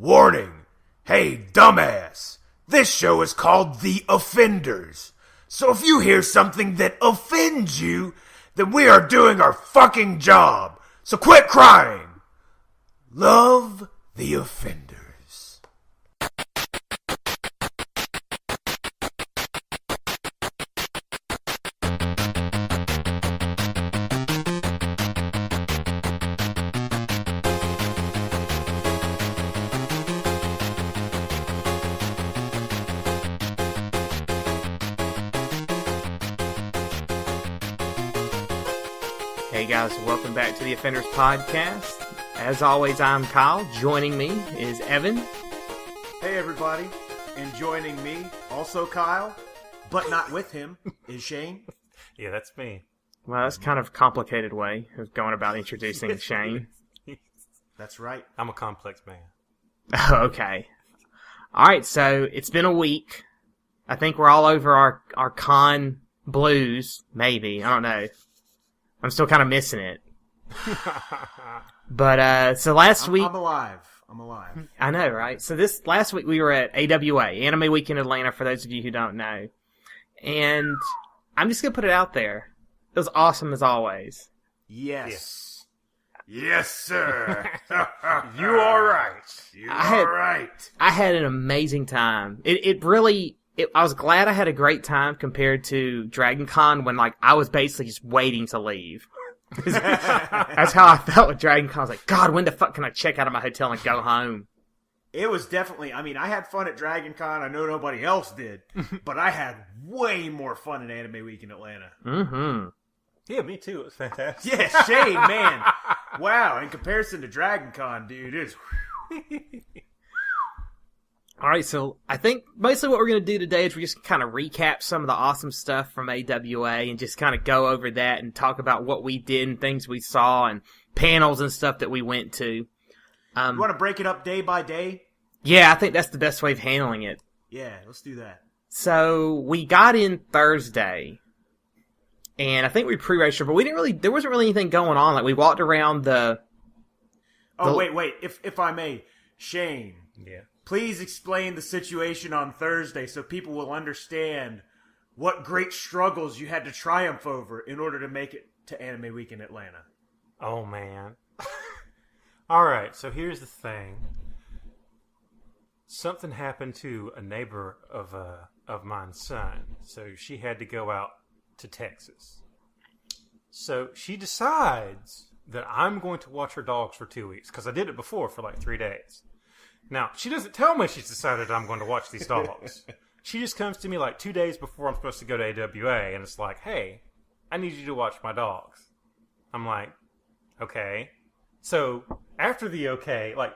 Warning! Hey, dumbass! This show is called The Offenders. So if you hear something that offends you, then we are doing our fucking job. So quit crying. Love the Offenders. Hey guys, welcome back to the Offenders Podcast. As always, I'm Kyle. Joining me is Evan. Hey everybody, and joining me, also Kyle, but not with him, is Shane. Yeah, that's me. Well, that's kind of a complicated way of going about introducing Shane. That's right. I'm a complex man. Okay. Alright, so it's been a week. I think we're all over our con blues, maybe. I don't know. I'm still kind of missing it. But, so last week... I'm alive. I know, right? So last week we were at AWA, Anime Week in Atlanta, for those of you who don't know. And I'm just going to put it out there. It was awesome as always. Yes. Yes, sir. You are right. You are right. I had an amazing time. I was glad I had a great time compared to Dragon Con when, like, I was basically just waiting to leave. That's how I felt with Dragon Con. I was like, God, when the fuck can I check out of my hotel and go home? It was definitely, I had fun at Dragon Con. I know nobody else did, but I had way more fun at Anime Week in Atlanta. Mm-hmm. Yeah, me too. It was fantastic. Yeah, Shane, man. Wow, in comparison to Dragon Con, dude, it's... Alright, so I think mostly what we're going to do today is we're just kind of recap some of the awesome stuff from AWA and just kind of go over that and talk about what we did and things we saw and panels and stuff that we went to. You want to break it up day by day? Yeah, I think that's the best way of handling it. Yeah, let's do that. So we got in Thursday, and I think we pre-registered, but there wasn't really anything going on. Like, we walked around Wait, if I may, Shane. Yeah. Please explain the situation on Thursday so people will understand what great struggles you had to triumph over in order to make it to Anime Week in Atlanta. Oh, man. All right, so here's the thing. Something happened to a neighbor of mine's son, so she had to go out to Texas. So she decides that I'm going to watch her dogs for 2 weeks, because I did it before for like 3 days. Now, she doesn't tell me she's decided I'm going to watch these dogs. She just comes to me like 2 days before I'm supposed to go to AWA, and it's like, hey, I need you to watch my dogs. I'm like, okay. So, after the okay, like,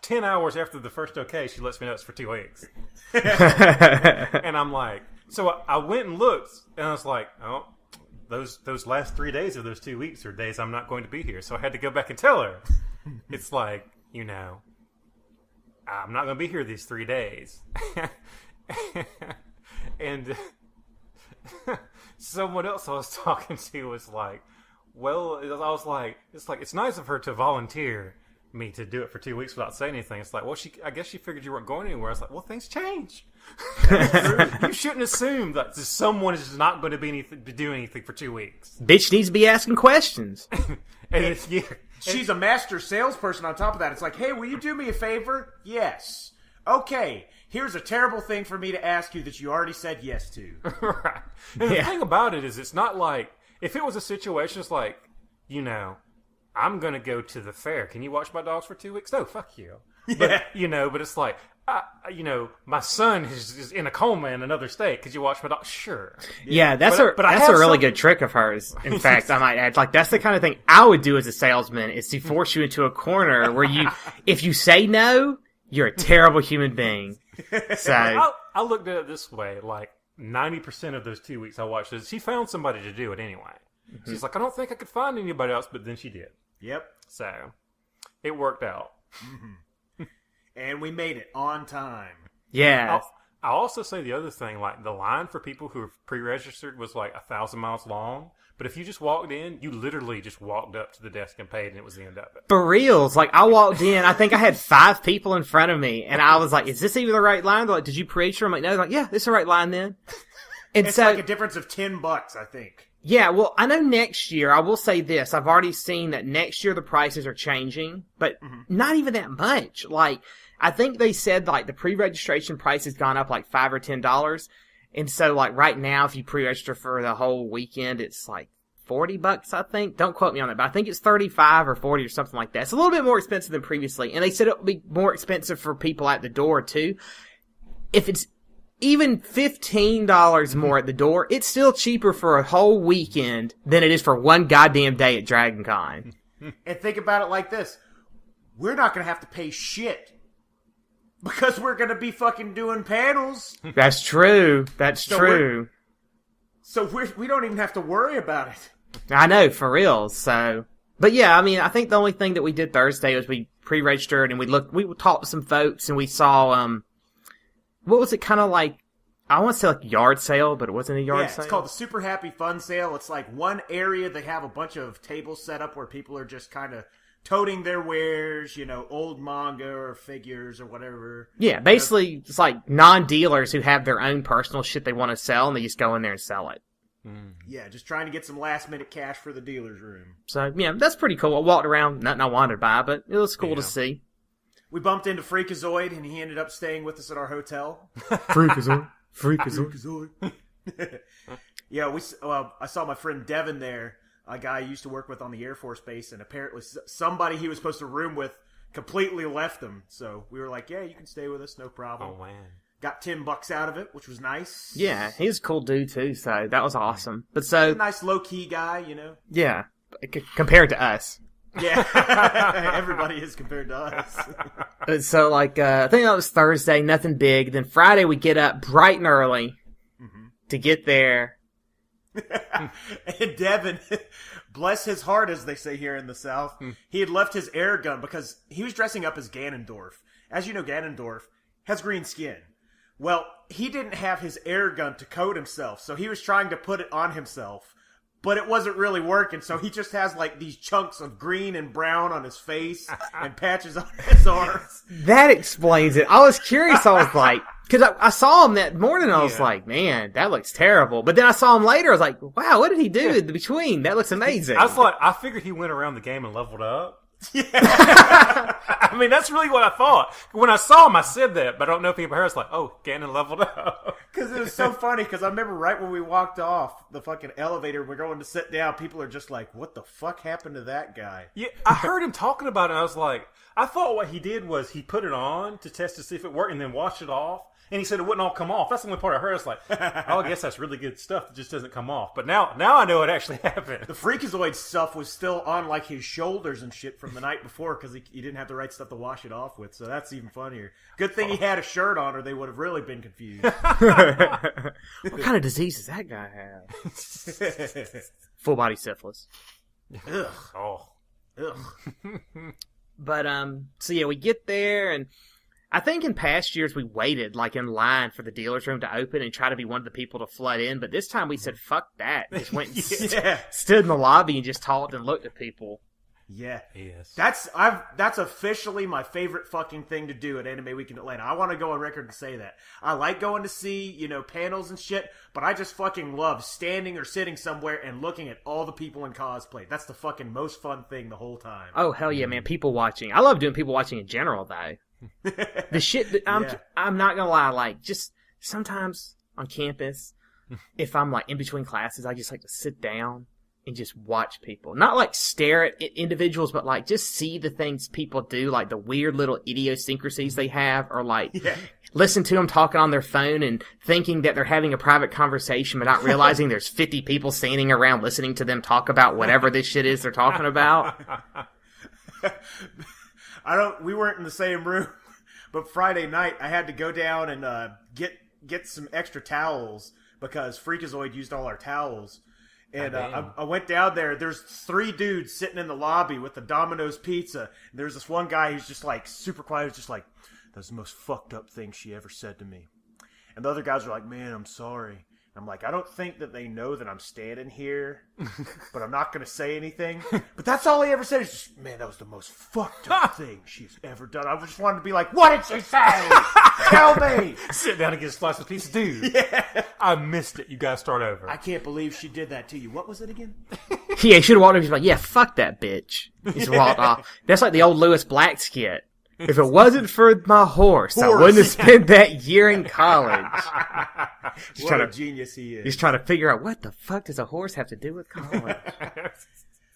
10 hours after the first okay, she lets me know it's for 2 weeks. And I'm like, so I went and looked, and I was like, oh, those last 3 days of those 2 weeks are days I'm not going to be here. So I had to go back and tell her. It's like, I'm not going to be here these 3 days. And someone else I was talking to was like, well, I was like, it's nice of her to volunteer me to do it for 2 weeks without saying anything. It's like, well, I guess she figured you weren't going anywhere. I was like, well, things change. You shouldn't assume that someone is just not going to do anything for 2 weeks. Bitch needs to be asking questions. She's a master salesperson on top of that. It's like, hey, will you do me a favor? Yes. Okay, here's a terrible thing for me to ask you that you already said yes to. Right. And the thing about it is, it's not like, if it was a situation, it's like, I'm going to go to the fair. Can you watch my dogs for 2 weeks? No, fuck you. Yeah. But, but it's like, my son is in a coma in another state. Could you watch my dog? Sure. Yeah, that's a really good trick of hers. In fact, I might add, like, that's the kind of thing I would do as a salesman, is to force you into a corner where if you say no, you're a terrible human being. So I looked at it this way, like 90% of those 2 weeks I watched this, she found somebody to do it anyway. Mm-hmm. She's like, I don't think I could find anybody else, but then she did. Yep. So it worked out. Mm-hmm. And we made it on time. Yeah. I'll also say the other thing, like the line for people who are pre-registered was like 1,000 miles long. But if you just walked in, you literally just walked up to the desk and paid, and it was the end of it. For reals, like I walked in, I think I had 5 people in front of me, and I was like, "Is this even the right line?" They're like, "Did you pre-register?" I'm like, "No." They're like, "Yeah, this is the right line then." And It's so, like a difference of $10, I think. yeah, well, I know next year, I will say this, I've already seen that next year the prices are changing, but not even that much. Like, I think they said, like, the pre-registration price has gone up like $5 or $10. And so, like, right now, if you pre-register for the whole weekend, it's like $40, I think. Don't quote me on that, but I think it's 35 or 40 or something like that. It's a little bit more expensive than previously. And they said it would be more expensive for people at the door, too. If it's even $15 more at the door, it's still cheaper for a whole weekend than it is for one goddamn day at Dragon Con. And think about it like this. We're not going to have to pay shit. Because we're going to be fucking doing panels. That's true. That's So true. So we don't even have to worry about it. I know, for real. So, but yeah, I mean, I think the only thing that we did Thursday was we pre-registered and we talked to some folks and we saw, what was it kind of like? I want to say like yard sale, but it wasn't a yard sale. It's called the Super Happy Fun Sale. It's like one area they have a bunch of tables set up where people are just kind of toting their wares, old manga or figures or whatever. Yeah, basically it's like non-dealers who have their own personal shit they want to sell and they just go in there and sell it. Yeah, just trying to get some last minute cash for the dealer's room. So, yeah, that's pretty cool. I walked around, nothing I wanted to buy, but it was cool to see. We bumped into Freakazoid and he ended up staying with us at our hotel. Freakazoid. Yeah, I saw my friend Devin there, a guy I used to work with on the Air Force Base, and apparently somebody he was supposed to room with completely left him. So we were like, yeah, you can stay with us, no problem. Oh, man. Got $10 out of it, which was nice. Yeah, he's a cool dude too, so that was awesome. But He's so, a nice low-key guy, yeah, compared to us. Yeah, everybody is compared to us. So, like, I think that was Thursday, nothing big. Then Friday we get up bright and early to get there. And Devin, bless his heart, as they say here in the South, he had left his air gun because he was dressing up as Ganondorf. As you know, Ganondorf has green skin. Well, he didn't have his air gun to coat himself, so he was trying to put it on himself. But it wasn't really working, so he just has like these chunks of green and brown on his face and patches on his arms. That explains it. I was curious. I was like, because I saw him that morning. I was like, man, that looks terrible. But then I saw him later. I was like, wow, what did he do in between? That looks amazing. I was like, I figured he went around the game and leveled up. Yeah. I mean, that's really what I thought. When I saw him, I said that, but I don't know if people heard. I was like, oh, Ganon leveled up. Because it was so funny, because I remember right when we walked off the fucking elevator, we're going to sit down, people are just like, what the fuck happened to that guy? Yeah, I heard him talking about it, and I was like, I thought what he did was he put it on to test to see if it worked and then washed it off. And he said it wouldn't all come off. That's the only part I heard. I was like, oh, I guess that's really good stuff that just doesn't come off. But now I know it actually happened. The Freakazoid stuff was still on like his shoulders and shit from the night before because he didn't have the right stuff to wash it off with. So that's even funnier. Good thing he had a shirt on or they would have really been confused. What kind of disease does that guy have? Full body syphilis. Ugh. Oh. Ugh. But, so yeah, we get there and I think in past years we waited like in line for the dealer's room to open and try to be one of the people to flood in. But this time we said, fuck that. Just went and stood in the lobby and just talked and looked at people. Yeah. Yes. That's officially my favorite fucking thing to do at Anime Week in Atlanta. I want to go on record and say that. I like going to see, panels and shit, but I just fucking love standing or sitting somewhere and looking at all the people in cosplay. That's the fucking most fun thing the whole time. Oh, hell yeah, man. People watching. I love doing people watching in general, though. The shit that I'm not gonna lie, like, just sometimes on campus, if I'm like in between classes, I just like to sit down and just watch people. Not like stare at individuals, but like just see the things people do, like the weird little idiosyncrasies they have, or like listen to them talking on their phone and thinking that they're having a private conversation, but not realizing there's 50 people standing around listening to them talk about whatever this shit is they're talking about. We weren't in the same room, but Friday night I had to go down and get some extra towels because Freakazoid used all our towels. And I went down there. There's 3 dudes sitting in the lobby with the Domino's pizza. And there's this one guy who's just like super quiet. Who's just like, that's the most fucked up thing she ever said to me. And the other guys were like, man, I'm sorry. I'm like, I don't think that they know that I'm standing here, but I'm not going to say anything. But that's all he ever said is just, man, that was the most fucked up thing she's ever done. I just wanted to be like, what did she say? Tell me. Sit down and get a slice of pizza. Dude, Yeah. I missed it. You guys start over. I can't believe she did that to you. What was it again? Yeah, he should have walked up. He's like, yeah, fuck that bitch. He's walked off. That's like the old Lewis Black skit. If it wasn't for my horse, I wouldn't have spent that year in college. What a genius he is. He's trying to figure out what the fuck does a horse have to do with college.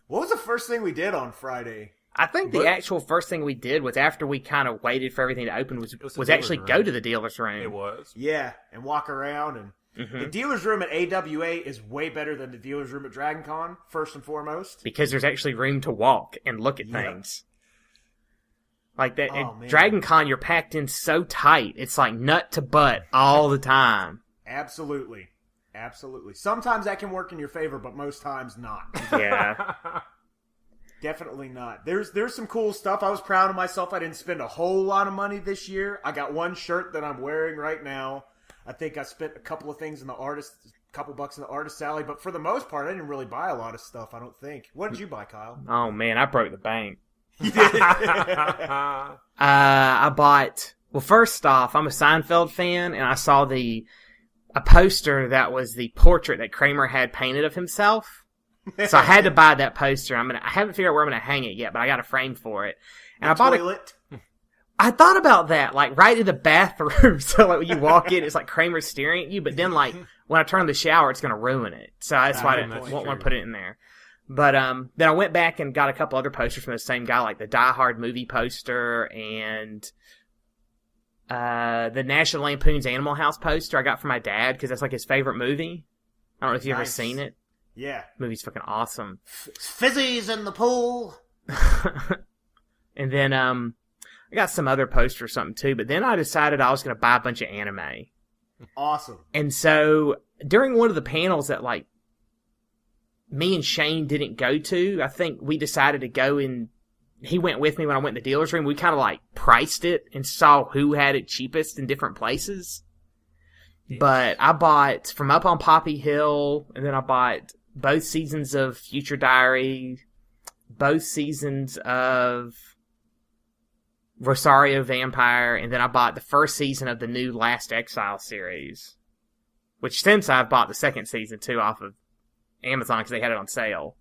What was the first thing we did on Friday? I think the actual first thing we did was after we kind of waited for everything to open was actually dealer's go room. to the dealer's room. It was. Yeah, and walk around. And the dealer's room at AWA is way better than the dealer's room at Dragon Con, first and foremost. Because there's actually room to walk and look at things. Like that, Oh, at man. Dragon Con, you're packed in so tight. It's like nut to butt all the time. Absolutely. Absolutely. Sometimes that can work in your favor, but most times not. Yeah. Definitely not. There's some cool stuff. I was proud of myself. I didn't spend a whole lot of money this year. I got one shirt that I'm wearing right now. I think I spent a couple of things in the couple bucks in the artist alley, but for the most part, I didn't really buy a lot of stuff, I don't think. What did you buy, Kyle? Oh man, I broke the bank. I bought. Well, first off, I'm a Seinfeld fan, and I saw a poster that was the portrait that Kramer had painted of himself. So I had to buy that poster. I haven't figured out where I'm gonna hang it yet, but I got a frame for it. And I bought Toilet. I thought about that, like right in the bathroom. So like when you walk in, it's like Kramer staring at you. But then like when I turn the shower, it's gonna ruin it. So that's why I didn't want to put it in there. But then I went back and got a couple other posters from the same guy, like the Die Hard movie poster and the National Lampoon's Animal House poster I got from my dad because that's like his favorite movie. I don't know if you've ever seen it. Yeah. Movie's fucking awesome. Fizzy's in the pool. And then I got some other poster or something too, but then I decided I was going to buy a bunch of anime. Awesome. And so during one of the panels that like me and Shane didn't go to, I think we decided to go and he went with me when I went in the dealer's room. We kind of like priced it and saw who had it cheapest in different places. Yes. But I bought from Up on Poppy Hill, and then I bought both seasons of Future Diary, both seasons of Rosario Vampire, and then I bought the first season of the new Last Exile series. Which since I've bought the second season too off of Amazon because they had it on sale.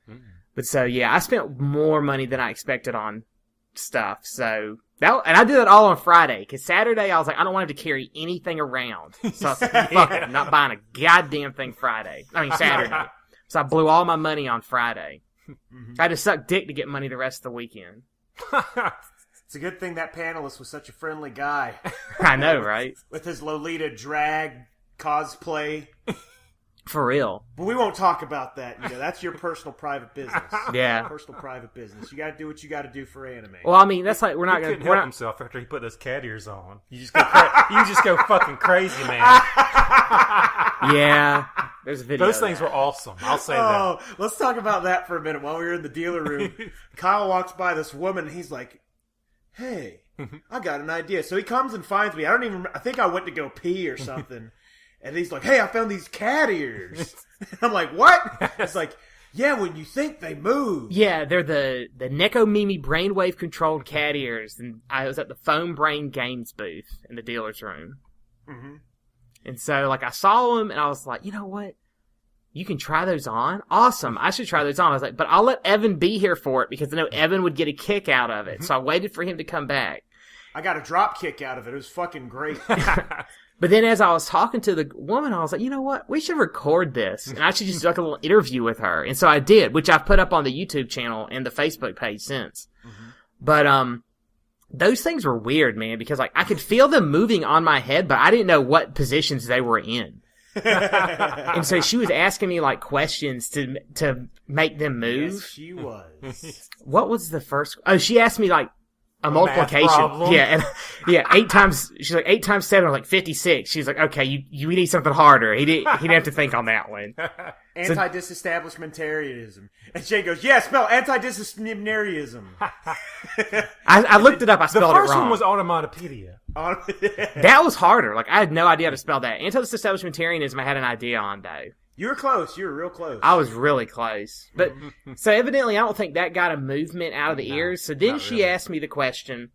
Mm-hmm. But so yeah, I spent more money than I expected on stuff. So and I did that all on Friday because Saturday I was like, I don't want to have to carry anything around. So I was like, fuck it, I'm not buying a goddamn thing Saturday. So I blew all my money on Friday. Mm-hmm. I had to suck dick to get money the rest of the weekend. It's a good thing that panelist was such a friendly guy. I know, right? With his Lolita drag cosplay. For real. But we won't talk about that. You know, that's your personal private business. Yeah. Personal private business. You got to do what you got to do for anime. Well, I mean, that's like we're not he going to help himself after he put those cat ears on. You just go fucking crazy, man. Yeah. There's a video. Those things were awesome. I'll say that. Let's talk about that for a minute. While we were in the dealer room, Kyle walks by this woman, and he's like, "Hey, I got an idea." So he comes and finds me. I think I went to go pee or something. And he's like, "Hey, I found these cat ears." I'm like, "What?" It's like, "Yeah, when you think they move." Yeah, they're the Neko Mimi brainwave controlled cat ears. And I was at the Foam Brain Games booth in the dealer's room. Mm-hmm. And so, like, I saw them and I was like, you know what? You can try those on? Awesome. I should try those on. I was like, but I'll let Evan be here for it because I know Evan would get a kick out of it. So I waited for him to come back. I got a drop kick out of it. It was fucking great. But then as I was talking to the woman, I was like, you know what? We should record this. And I should just do like a little interview with her. And so I did, which I've put up on the YouTube channel and the Facebook page since. Mm-hmm. But those things were weird, man, because like I could feel them moving on my head, but I didn't know what positions they were in. And so she was asking me like questions to make them move. Yes, she was. What was the first? Oh, she asked me like, a multiplication. problem. Yeah, and 8 times. She's like 8 times 7 was like 56. She's like, okay, you need something harder. He didn't have to think on that one. Anti-disestablishmentarianism. And Shane goes, yeah, spell anti-disestablishmentarianism. I looked it up. I The spelled it first wrong. one was Automatopedia. That was harder. Like I had no idea how to spell that. Anti-disestablishmentarianism, I had an idea on though. You were close. You were real close. I was really close. But so evidently I don't think that got a movement out of the ears. So then she asked me the question,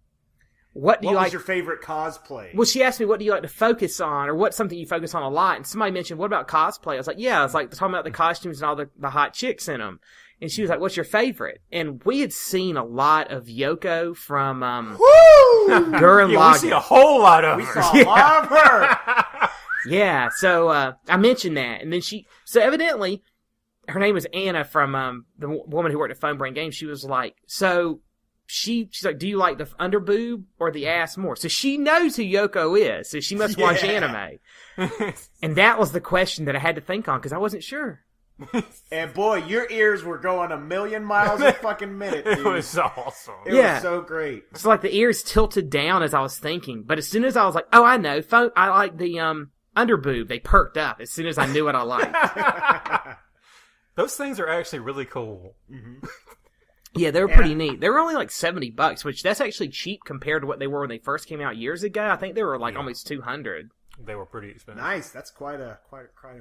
what was like your favorite cosplay? Well, she asked me, what do you like to focus on, or what's something you focus on a lot? And somebody mentioned, what about cosplay? I was like, yeah, it's like talking about the costumes and all the hot chicks in them. And she was like, what's your favorite? And we had seen a lot of Yoko from Gurren Yeah, we see Lagann. a whole lot of We her. saw a lot of her. Yeah, so I mentioned that, and then so evidently, her name was Anna from the woman who worked at Phone Brain Games. She was like, so she's like, do you like the underboob or the ass more? So she knows who Yoko is, so she must watch anime. And that was the question that I had to think on because I wasn't sure. And boy, your ears were going 1,000,000 miles a fucking minute, dude. It was awesome. It Yeah. was so great. So like the ears tilted down as I was thinking, but as soon as I was like, oh, I know, I like the underboob, they perked up as soon as I knew what I liked. Those things are actually really cool. Yeah, they were pretty neat. They were only like $70, which that's actually cheap compared to what they were when they first came out years ago. I think they were like almost 200. They were pretty expensive. Nice. That's quite a.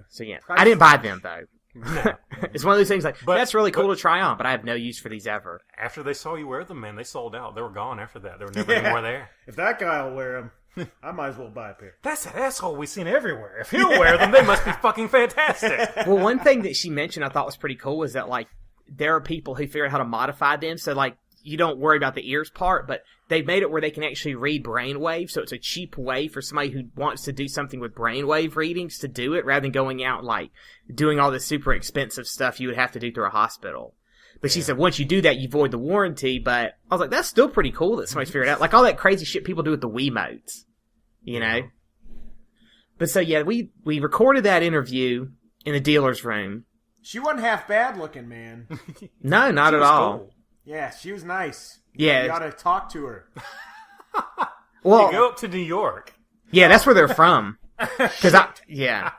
So yeah, I didn't buy them though. No. It's one of those things like, But- that's really cool to try on, but I have no use for these ever. After they saw you wear them, man, they sold out. They were gone after that. There were never any more there. If that guy will wear them, I might as well buy a pair. That's that asshole we've seen everywhere. If he'll wear them, they must be fucking fantastic. Well, one thing that she mentioned I thought was pretty cool was that like there are people who figure out how to modify them, so like you don't worry about the ears part, but they've made it where they can actually read brainwave, so it's a cheap way for somebody who wants to do something with brainwave readings to do it, rather than going out like doing all this super expensive stuff you would have to do through a hospital. But she said once you do that, you void the warranty, but I was like, that's still pretty cool that somebody's figured out. Like all that crazy shit people do with the Wiimotes, you know? But so yeah, we recorded that interview in the dealer's room. She wasn't half bad looking, man. No, not She at was all. cool. Yeah, she was nice. Yeah. You ought to talk to her. Well, You go up to New York. yeah, that's where they're from. Yeah.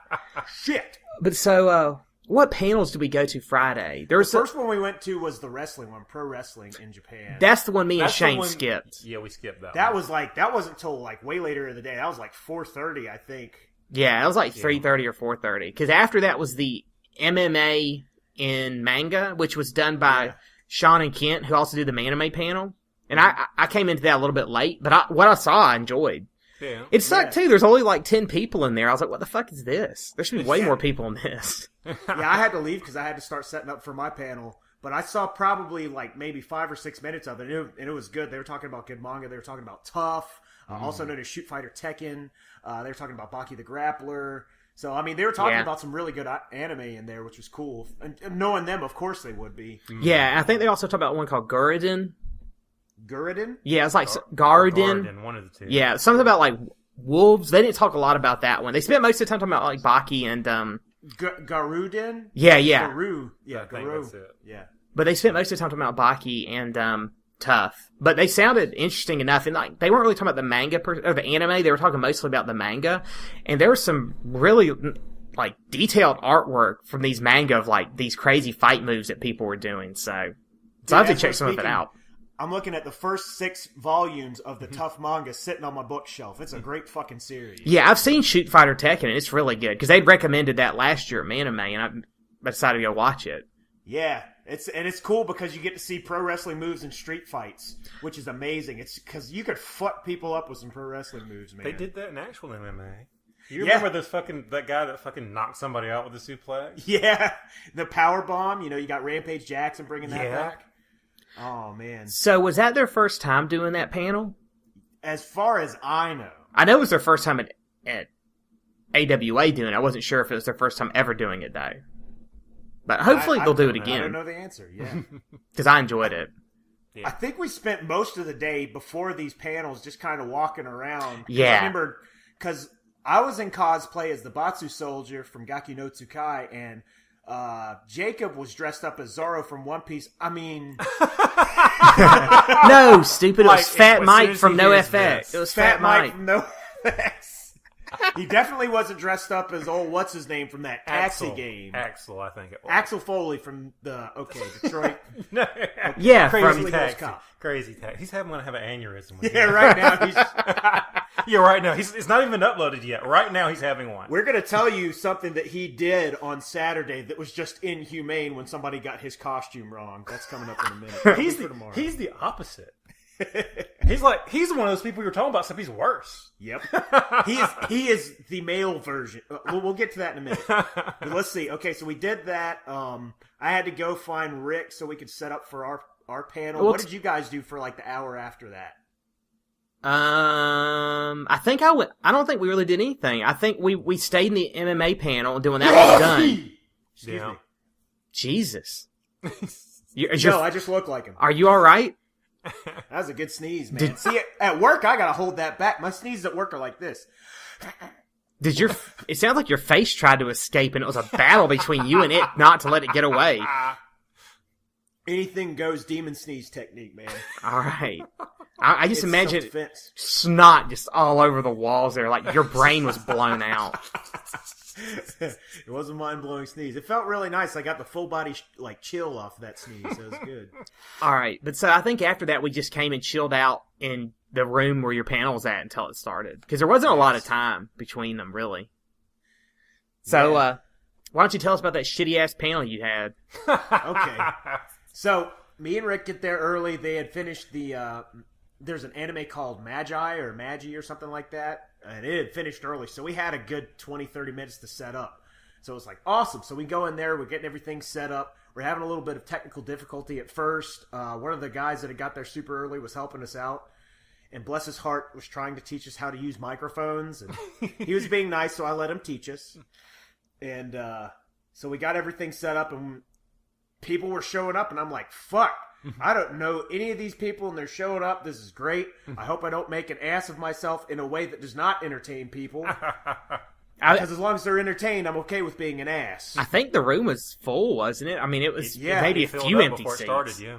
Shit. But so, what panels did we go to Friday? There The was first one we went to was the wrestling one, pro wrestling in Japan. that's the one me and That's the Shane one- skipped. Yeah, we skipped that. That one. that wasn't until like way later in the day. That was like 4:30, I think. Yeah, it was like 3:30 or 4:30. Because after that was the MMA in manga, which was done by Sean and Kent, who also did the anime panel. And I came into that a little bit late, but what I saw, I enjoyed. Yeah. It sucked too. There's only like 10 people in there. I was like, what the fuck is this? There should be way more people in this. Yeah, I had to leave because I had to start setting up for my panel. But I saw probably like maybe 5 or 6 minutes of it, and it was good. They were talking about good manga. They were talking about Tough, also known as Shoot Fighter Tekken. They were talking about Baki the Grappler. So, I mean, they were talking about some really good anime in there, which was cool. And knowing them, of course they would be. Yeah, I think they also talked about one called Gurren. Gurren? Yeah, it's like Garden. Garden, one of the two. Yeah, something about like wolves. They didn't talk a lot about that one. They spent most of the time talking about like Baki and Garuden? yeah. Garu. Yeah, I think Garu. that's it. Yeah. But they spent most of the time talking about Baki and Tough. But they sounded interesting enough, and like they weren't really talking about the manga or the anime. They were talking mostly about the manga, and there was some really like detailed artwork from these manga of like these crazy fight moves that people were doing. So I have to as check we're some of it speaking, out. I'm looking at the first 6 volumes of the Tough manga sitting on my bookshelf. It's a great fucking series. Yeah, I've seen Shoot Fighter Tekken, and it's really good because they'd recommended that last year at Anime, and I decided to go watch it. Yeah, it's cool because you get to see pro wrestling moves in street fights, which is amazing. It's because you could fuck people up with some pro wrestling moves, man. They did that in actual MMA. You Yeah. remember that guy that fucking knocked somebody out with a suplex? Yeah, the power bomb. You know, you got Rampage Jackson bringing that Yeah. back. Oh man! So was that their first time doing that panel? As far as I know, I know it was their first time at AWA doing it. I wasn't sure if it was their first time ever doing it, though. But hopefully they'll do it I don't again, know the answer. Yeah, because I enjoyed it. I think we spent most of the day before these panels just kind of walking around. 'Cause Yeah. I remember because I was in cosplay as the Batsu soldier from Gaki no Tsukai, and Jacob was dressed up as Zorro from One Piece. I mean, No, stupid. It was Like, Fat as Mike soon as from he No hears FX. this. It was Fat Mike from No Effects. He definitely wasn't dressed up as what's his name from that taxi game. Axel, I think it was. Axel Foley from Detroit. No. Yeah, Crazy from Eagles Taxi. Cop. Crazy Taxi. He's going to have an aneurysm. When Yeah, right now Yeah, right now. It's not even uploaded yet. Right now he's having one. we're gonna tell you something that he did on Saturday that was just inhumane when somebody got his costume wrong. That's coming up in a minute. He's the opposite. He's one of those people you're talking about, except he's worse. Yep. He is the male version. We'll get to that in a minute. But let's see. Okay, so we did that. I had to go find Rick so we could set up for our panel. Well, what did you guys do for like the hour after that? I think I went. I don't think we really did anything. I think we stayed in the MMA panel, and then when that was done, Excuse me. Jesus. No, I just look like him. Are you all right? That was a good sneeze, man. See, at work, I gotta hold that back. My sneezes at work are like this. It sounds like your face tried to escape, and it was a battle between you and it not to let it get away. Anything goes demon sneeze technique, man. All right. I just It's imagine self-defense. snot just all over the walls there, like your brain was blown out. It was a mind-blowing sneeze. It felt really nice. I got the full body chill off that sneeze. So it was good. All right. But so I think after that, we just came and chilled out in the room where your panel was at until it started. Because there wasn't a lot of time between them, really. So, Yeah. why don't you tell us about that shitty-ass panel you had? Okay. So me and Rick get there early. They had finished the there's an anime called Magi or something like that. And it had finished early. So we had a good 20, 30 minutes to set up. So it was like, awesome. So we go in there. We're getting everything set up. We're having a little bit of technical difficulty at first. One of the guys that had got there super early was helping us out. And bless his heart, was trying to teach us how to use microphones. And he was being nice, so I let him teach us. And so we got everything set up, and people were showing up, and I'm like, fuck. I don't know any of these people, and they're showing up. This is great. I hope I don't make an ass of myself in a way that does not entertain people. Because as long as they're entertained, I'm okay with being an ass. I think the room was full, wasn't it? I mean, it was Yeah, maybe a Filled few up empty before seats. it started, yeah.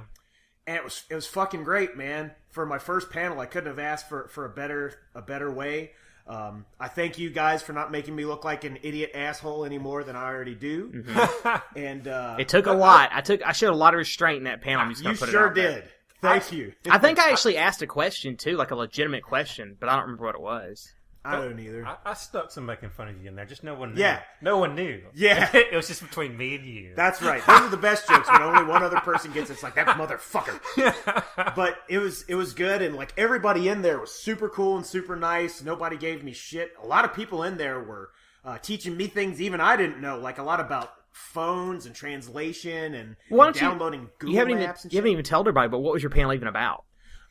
And it was fucking great, man. For my first panel, I couldn't have asked for a better way. I thank you guys for not making me look like an idiot asshole any more than I already do. Mm-hmm. And It took a lot. I showed a lot of restraint in that panel. I'm just gonna you put sure it out there. did. Thank you. I think I actually asked a question too, like a legitimate question, but I don't remember what it was. I don't either. I stuck some making fun of you in there. Just no one knew. Yeah. No one knew. Yeah. It was just between me and you. That's right. Those are the best jokes when only one other person gets it. It's like, that motherfucker. But it was good, and like everybody in there was super cool and super nice. Nobody gave me shit. A lot of people in there were teaching me things even I didn't know, like a lot about phones and translation and downloading Google Maps and shit. You haven't even told everybody, but what was your panel even about?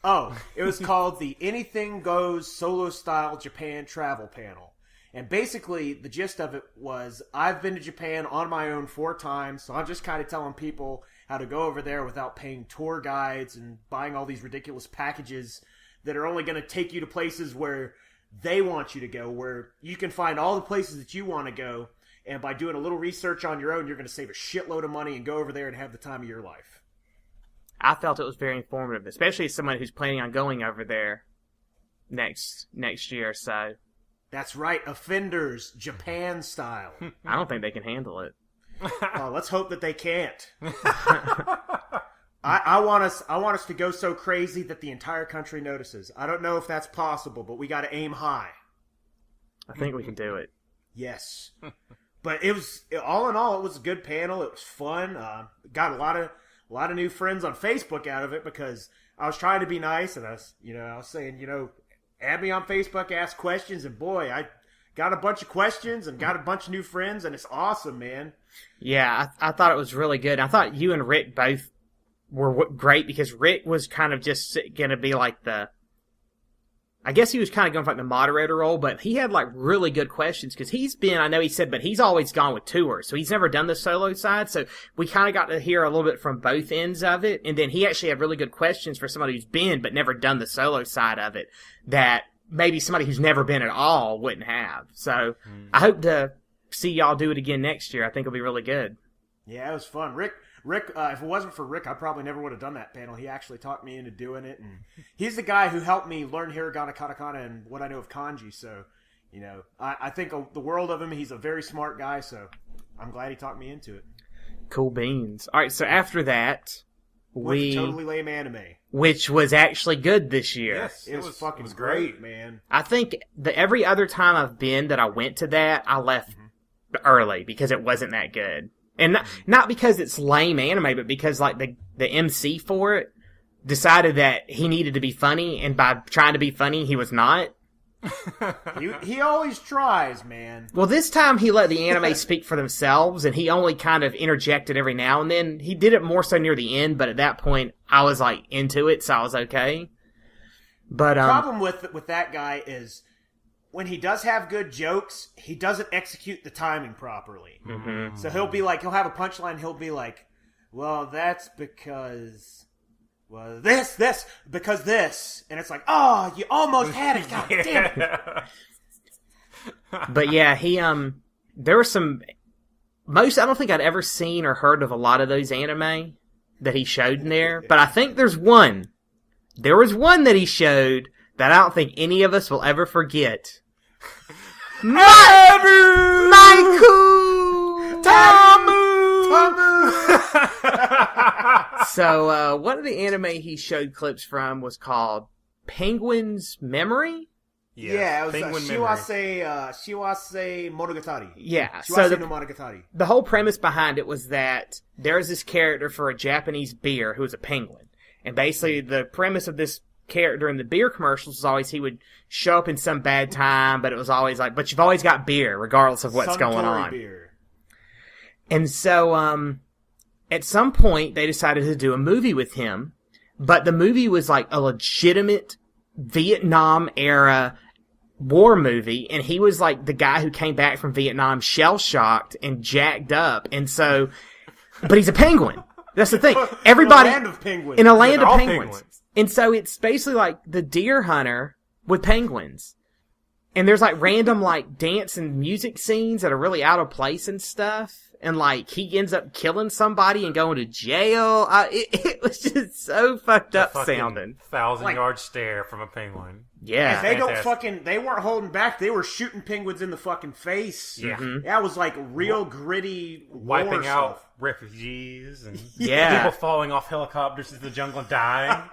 Oh, it was called the Anything Goes Solo Style Japan Travel Panel. And basically, the gist of it was, I've been to Japan on my own 4 times, so I'm just kind of telling people how to go over there without paying tour guides and buying all these ridiculous packages that are only going to take you to places where they want you to go, where you can find all the places that you want to go, and by doing a little research on your own, you're going to save a shitload of money and go over there and have the time of your life. I felt it was very informative, especially as someone who's planning on going over there next year. So That's right, Offenders, Japan style. I don't think they can handle it. Let's hope that they can't. I want us to go so crazy that the entire country notices. I don't know if that's possible, but we got to aim high. I think we can do it. Yes, but it was all in all, it was a good panel. It was fun. Got a lot of new friends on Facebook out of it because I was trying to be nice, and I was saying, add me on Facebook, ask questions, and boy, I got a bunch of questions and got a bunch of new friends, and it's awesome, man. Yeah, I thought it was really good. I thought you and Rick both were great because Rick was kind of just going to be like I guess he was kind of going for like the moderator role, but he had like really good questions because I know he said, but he's always gone with tours, so he's never done the solo side. So we kind of got to hear a little bit from both ends of it. And then he actually had really good questions for somebody who's been, but never done the solo side of it that maybe somebody who's never been at all wouldn't have. So I hope to see y'all do it again next year. I think it'll be really good. Yeah, it was fun. Rick, if it wasn't for Rick, I probably never would have done that panel. He actually talked me into doing it, and he's the guy who helped me learn hiragana, katakana, and what I know of kanji. So, I think the world of him. He's a very smart guy, so I'm glad he talked me into it. Cool beans. All right, so after that, With totally lame anime. which was actually good this year. Yes, It was fucking great, man. I think every other time I've been that I went to that, I left early because it wasn't that good. And not because it's lame anime, but because like the MC for it decided that he needed to be funny, and by trying to be funny, he was not. He always tries, man. Well, this time he let the anime speak for themselves, and he only kind of interjected every now and then. He did it more so near the end, but at that point, I was like into it, so I was okay. But The problem with that guy is when he does have good jokes, he doesn't execute the timing properly. Mhm. So he'll have a punchline. He'll be like, "Well, that's because." Well, because this. And it's like, oh, you almost had it, god damn it. But yeah, there were some, I don't think I'd ever seen or heard of a lot of those anime that he showed in there, but I think there was one that he showed that I don't think any of us will ever forget. Maiku! Tamu! So, one of the anime he showed clips from was called Penguin's Memory? Yeah, it was Penguin Memory. Shiwase Monogatari. Yeah, so Shiwase no Monogatari. the whole premise behind it was that there's this character for a Japanese beer who is a penguin. And basically the premise of this character in the beer commercials was always he would show up in some bad time, but it was always like, but you've always got beer regardless of what's going Suntory on. Beer. And so, at some point, they decided to do a movie with him, but the movie was like a legitimate Vietnam-era war movie, and he was like the guy who came back from Vietnam shell-shocked and jacked up, and so, but he's a penguin. That's the thing. Everybody In a land of penguins. in a land They're of all penguins. And so it's basically like the deer hunter with penguins. And there's like random like dance and music scenes that are really out of place and stuff. And like he ends up killing somebody and going to jail. It was just so fucked up sounding. 1,000-yard stare from a penguin. Yeah. And Fantastic. they weren't holding back. They were shooting penguins in the fucking face. Yeah. That was like real gritty war Wiping out stuff. refugees and Yeah. people falling off helicopters into the jungle and dying.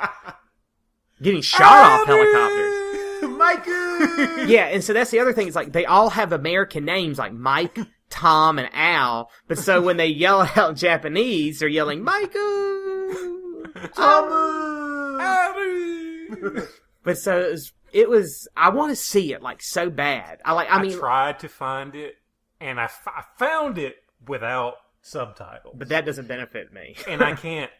Getting shot off helicopters. Maiku! Yeah, and so that's the other thing. Is like they all have American names like Mike, Tom, and Al. But so when they yell out in Japanese, they're yelling Maiku, Tamu! But so it was. I want to see it like so bad. I mean, tried to find it, and I found it without subtitles. but that doesn't benefit me. And I can't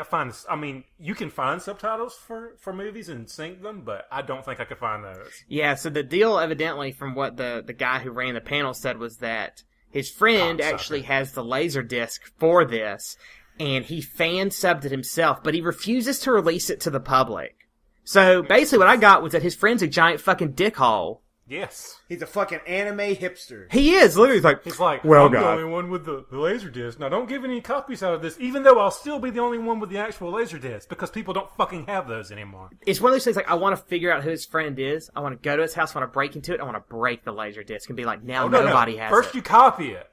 find this. I mean, you can find subtitles for movies and sync them, but I don't think I could find those. Yeah. So the deal, evidently, from what the guy who ran the panel said, was that his friend Cocksucker. actually has the laser disc for this, and he fan subbed it himself, but he refuses to release it to the public. So basically, what I got was that his friend's a giant fucking dickhole. Yes. He's a fucking anime hipster. He is literally like, He's like, well, I'm the God. only one with the laser disc. Now, don't give any copies out of this, even though I'll still be the only one with the actual laser disc, because people don't fucking have those anymore. It's one of those things like, I want to figure out who his friend is. I want to go to his house. I want to break into it. I want to break the laser disc and be like, now No. nobody has First it. you copy it,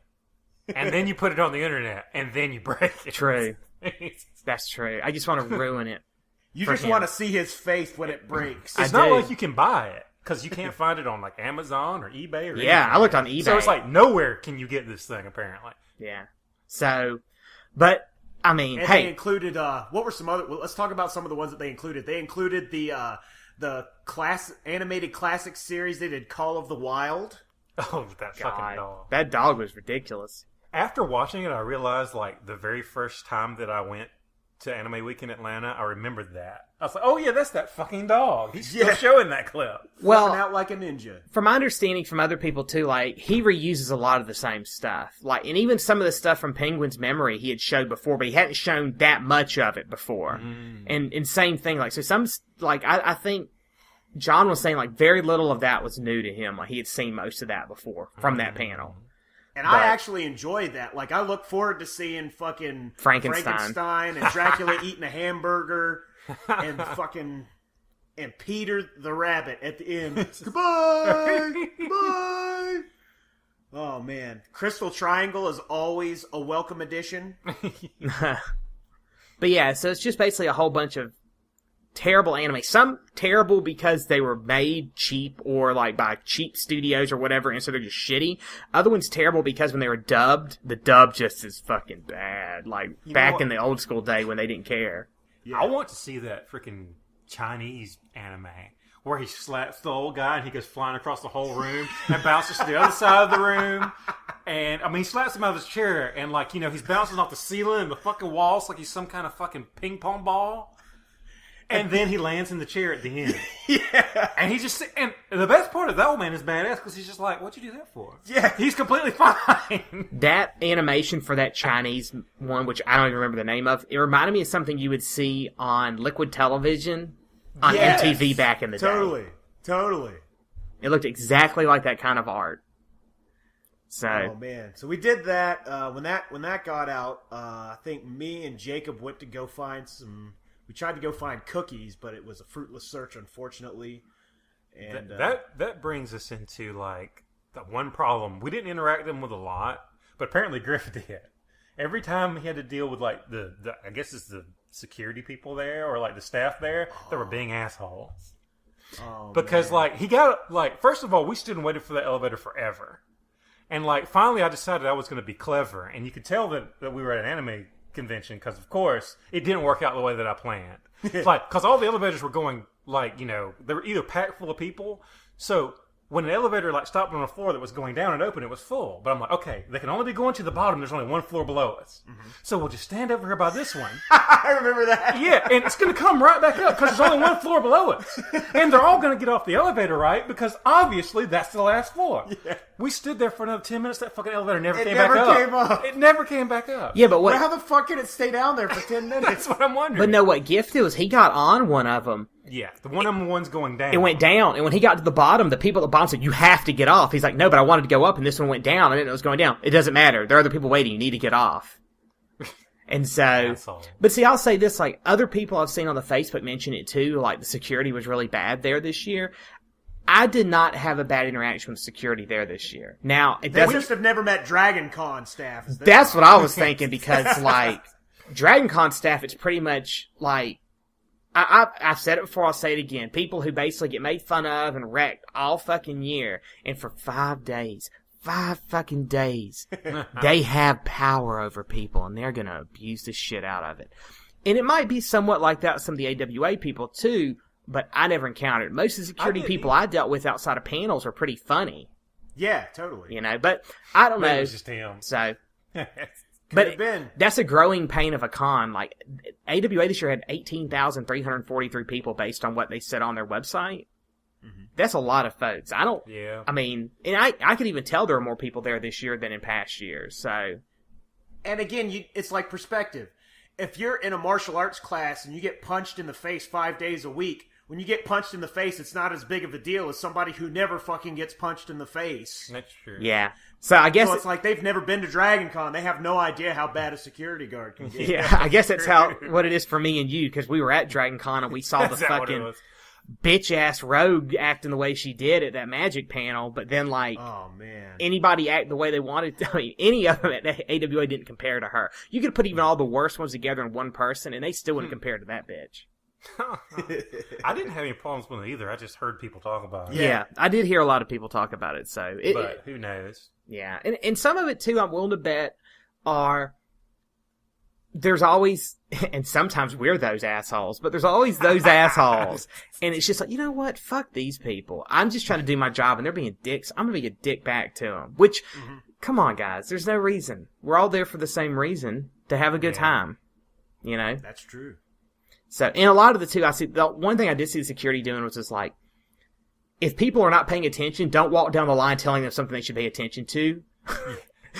and then you put it on the internet, and then you break it. True. That's true. I just want to ruin it. You For just him. want to see his face when it breaks. It's I not do. like you can buy it, because you can't find it on like Amazon or eBay or Yeah, anything. I looked on eBay. So it's like nowhere can you get this thing, apparently. Yeah. So, but, I mean, And hey. they included, what were some other, well, let's talk about some of the ones that they included. They included the animated classic series they did, Call of the Wild. Oh, that fucking dog. That dog was ridiculous. After watching it, I realized, like, the very first time that I went to Anime Week in Atlanta, I remembered that. I was like, oh yeah, that's that fucking dog. He's still Yeah. showing that clip. Flipping Well, out like a ninja. from my understanding from other people too, like, he reuses a lot of the same stuff. Like, and even some of the stuff from Penguin's Memory he had showed before, but he hadn't shown that much of it before. And same thing, like, so some, like, I think John was saying, like, very little of that was new to him. Like, he had seen most of that before from that panel. And I actually enjoyed that. Like, I look forward to seeing fucking Frankenstein and Dracula eating a hamburger and Peter the Rabbit at the end. Goodbye! Goodbye! Oh, man. Crystal Triangle is always a welcome addition. But yeah, so it's just basically a whole bunch of terrible anime. Some terrible because they were made cheap or like by cheap studios or whatever, and so they're just shitty. Other ones terrible because when they were dubbed, the dub just is fucking bad. Like back in the old school day when they didn't care. Yeah. I want to see that freaking Chinese anime where he slaps the old guy and he goes flying across the whole room and bounces to the other side of the room. And, I mean, he slaps him out of his chair and, like, you know, he's bouncing off the ceiling and the fucking walls like he's some kind of fucking ping pong ball. And then he lands in the chair at the end. Yeah. And he just, and the best part of that old man is badass because he's just like, what'd you do that for? Yeah. He's completely fine. That animation for that Chinese one, which I don't even remember the name of, it reminded me of something you would see on Liquid Television on MTV back in the day. Totally. It looked exactly like that kind of art. So, oh man! So we did that. When that got out, I think me and Jacob went to go find some. We tried to go find cookies, but it was a fruitless search, unfortunately. And that brings us into like the one problem. We didn't interact with them with a lot, but apparently Griffith did. Every time he had to deal with like the I guess it's the security people there or like the staff there, they were being assholes. Oh, because man. like he got like first of all, we stood and waited for the elevator forever. And, like, finally I decided I was going to be clever. And you could tell that we were at an anime convention because, of course, it didn't work out the way that I planned. It's like, because all the elevators were going, like, you know, they were either packed full of people. So when an elevator, like, stopped on a floor that was going down and open, it was full. But I'm like, okay, they can only be going to the bottom. There's only one floor below us. Mm-hmm. So we'll just stand over here by this one. I remember that. Yeah, and it's going to come right back up because there's only one floor below us. And they're all going to get off the elevator, right? Because obviously that's the last floor. Yeah. We stood there for another 10 minutes. That fucking elevator never came back up. It never came back up. Yeah, but what? How the fuck can it stay down there for 10 minutes? That's what I'm wondering. But no, what Gift did was he got on one of them. Yeah, the one of them one's going down. It went down, and when he got to the bottom, the people at the bottom said, "You have to get off." He's like, "No, but I wanted to go up, and this one went down. I didn't know it was going down. It doesn't matter. There are other people waiting. You need to get off." And so, but see, I'll say this: like other people I've seen on the Facebook mention it too. Like the security was really bad there this year. I did not have a bad interaction with security there this year. Now, it they doesn't. just have never met Dragon Con staff. That's what I was thinking because, like, Dragon Con staff, it's pretty much like. I've said it before, I'll say it again. People who basically get made fun of and wrecked all fucking year, and for 5 fucking days, they have power over people, and they're gonna abuse the shit out of it. And it might be somewhat like that with some of the AWA people, too, but I never encountered it. Most of the security people I dealt with outside of panels were pretty funny. Yeah, totally. You know, but I don't know. It was just him. So... But that's a growing pain of a con. Like, AWA this year had 18,343 people based on what they said on their website. Mm-hmm. That's a lot of folks. Yeah. I mean, and I could even tell there are more people there this year than in past years, so. And again, it's like perspective. If you're in a martial arts class and you get punched in the face 5 days a week, when you get punched in the face, it's not as big of a deal as somebody who never fucking gets punched in the face. That's true. Yeah. So I guess it's like they've never been to Dragon Con. They have no idea how bad a security guard can get. Yeah, I guess that's what it is for me and you, because we were at Dragon Con and we saw the fucking bitch-ass rogue acting the way she did at that magic panel, but then, like, oh, man. Anybody act the way they wanted to. I mean, any of them at AWA didn't compare to her. You could put even all the worst ones together in one person, and they still wouldn't compare to that bitch. I didn't have any problems with it either. I just heard people talk about it. Yeah, I did hear a lot of people talk about it, so. But who knows? Yeah, and some of it, too, I'm willing to bet there's always, and sometimes we're those assholes, but there's always those assholes. And it's just like, you know what? Fuck these people. I'm just trying to do my job, and they're being dicks. I'm going to be a dick back to them. Which, come on, guys. There's no reason. We're all there for the same reason, to have a good time. You know? That's true. So, and a lot of the two, I see, the one thing I did see the security doing was just like, if people are not paying attention, don't walk down the line telling them something they should pay attention to.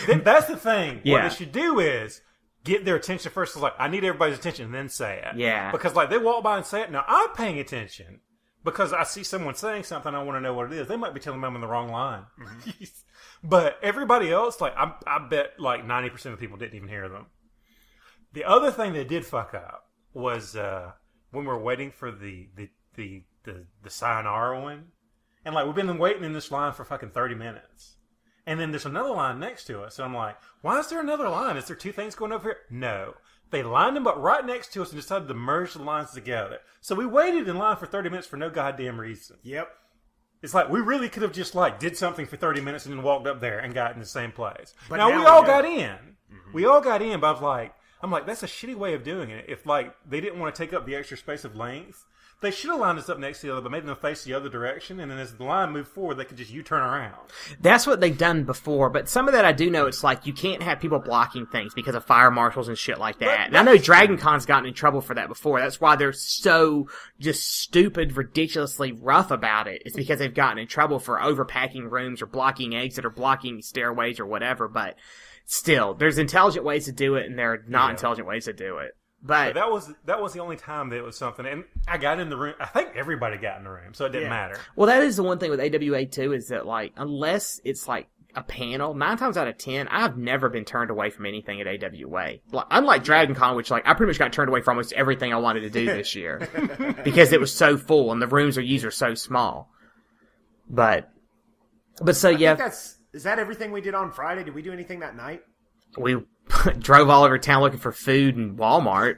That's the thing. Yeah. What they should do is get their attention first. It's like, I need everybody's attention and then say it. Yeah. Because, like, they walk by and say it. Now, I'm paying attention. because I see someone saying something, I want to know what it is. They might be telling me I'm in the wrong line. Mm-hmm. But everybody else, like I bet like 90% of the people didn't even hear them. The other thing they did fuck up was when we're waiting for the sayonara one. And like we've been waiting in this line for fucking 30 minutes. And then there's another line next to us. And I'm like, why is there another line? Is there two things going over here? No. They lined them up right next to us and decided to merge the lines together. So we waited in line for 30 minutes for no goddamn reason. Yep. It's like we really could have just like did something for 30 minutes and then walked up there and got in the same place. But now now we all know. got in. Mm-hmm. We all got in, but I'm like, that's a shitty way of doing it. If like they didn't want to take up the extra space of length, they should have lined us up next to the other, but made them face the other direction, and then as the line moved forward, they could just U-turn around. That's what they've done before, but some of that I do know it's like you can't have people blocking things because of fire marshals and shit like that. And I know Dragon Con's gotten in trouble for that before. That's why they're so just stupid, ridiculously rough about it. It's because they've gotten in trouble for overpacking rooms or blocking exit or blocking stairways or whatever, but still, there's intelligent ways to do it and there are not intelligent ways to do it. But that was the only time that it was something, and I got in the room. I think everybody got in the room, so it didn't matter. Well, that is the one thing with AWA too, is that like unless it's like a panel, 9 times out of 10, I've never been turned away from anything at AWA. Like, unlike Dragon Con, which like I pretty much got turned away from almost everything I wanted to do this year because it was so full and the rooms are used are so small. But so yeah, is that everything we did on Friday? Did we do anything that night? We drove all over town looking for food in Walmart.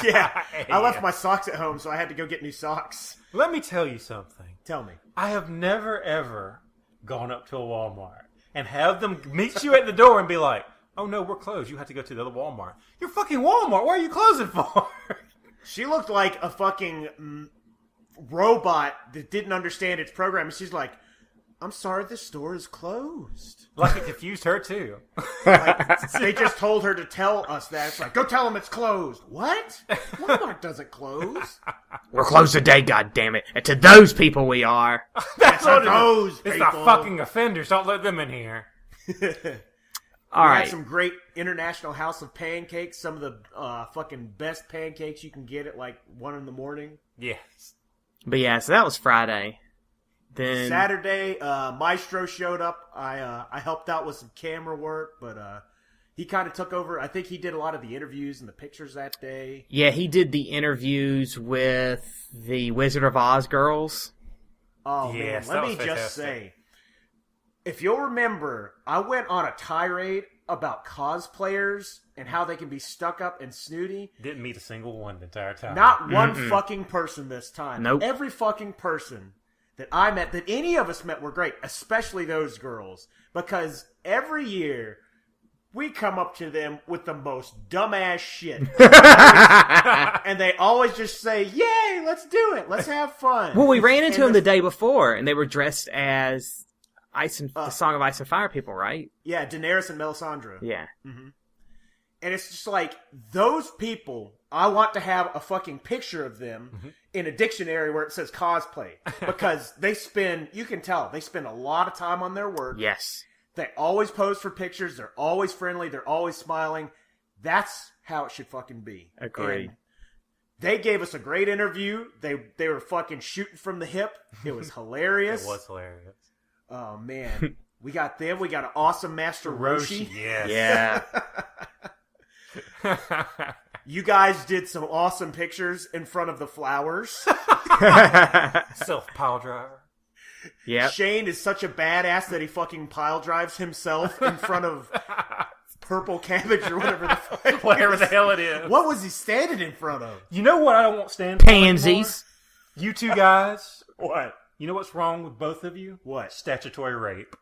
Yeah. I left my socks at home, so I had to go get new socks. Let me tell you something. Tell me. I have never, ever gone up to a Walmart and have them meet you at the door and be like, oh, no, we're closed. You have to go to the other Walmart. You're fucking Walmart. What are you closing for? She looked like a fucking robot that didn't understand its program. She's like, I'm sorry, this store is closed. Like it confused her, too. Like, they just told her to tell us that. It's like, go tell them it's closed. What? Walmart doesn't close. We're closed today, goddammit. And to those people we are. That's what those It's people. the fucking offenders. Don't let them in here. All We right. had some great International House of Pancakes. Some of the fucking best pancakes you can get at like 1 in the morning. Yes. But yeah, so that was Friday. Then Saturday, Maestro showed up. I helped out with some camera work, but he kind of took over. I think he did a lot of the interviews and the pictures that day. yeah, he did the interviews with the Wizard of Oz girls. Oh, Yes, man, that let was me just fantastic. say, if you'll remember, I went on a tirade about cosplayers and how they can be stuck up and snooty. Didn't meet a single one the entire time. Not one fucking person this time. Nope. Every fucking person that I met, that any of us met, were great, especially those girls. Because every year, we come up to them with the most dumbass shit. And they always just say, yay, let's do it. Let's have fun. Well, we ran into And them the day before, and they were dressed as the Song of Ice and Fire people, right? Yeah, Daenerys and Melisandre. Yeah. And it's just like, those people, I want to have a fucking picture of them in a dictionary where it says cosplay. Because you can tell, they spend a lot of time on their work. Yes. They always pose for pictures. They're always friendly. They're always smiling. That's how it should fucking be. Agreed. And they gave us a great interview. They were fucking shooting from the hip. It was hilarious. It was hilarious. Oh, man. We got them. We got an awesome Master Roshi. Yes. Yeah. You guys did some awesome pictures in front of the flowers. Self pile driver. Yep. Shane is such a badass that he fucking pile drives himself in front of purple cabbage or whatever the fuck. Whatever the hell it is. What was he standing in front of? You know what I don't want stand for Pansies. anymore? You two guys. What? You know what's wrong with both of you? What? Statutory rape.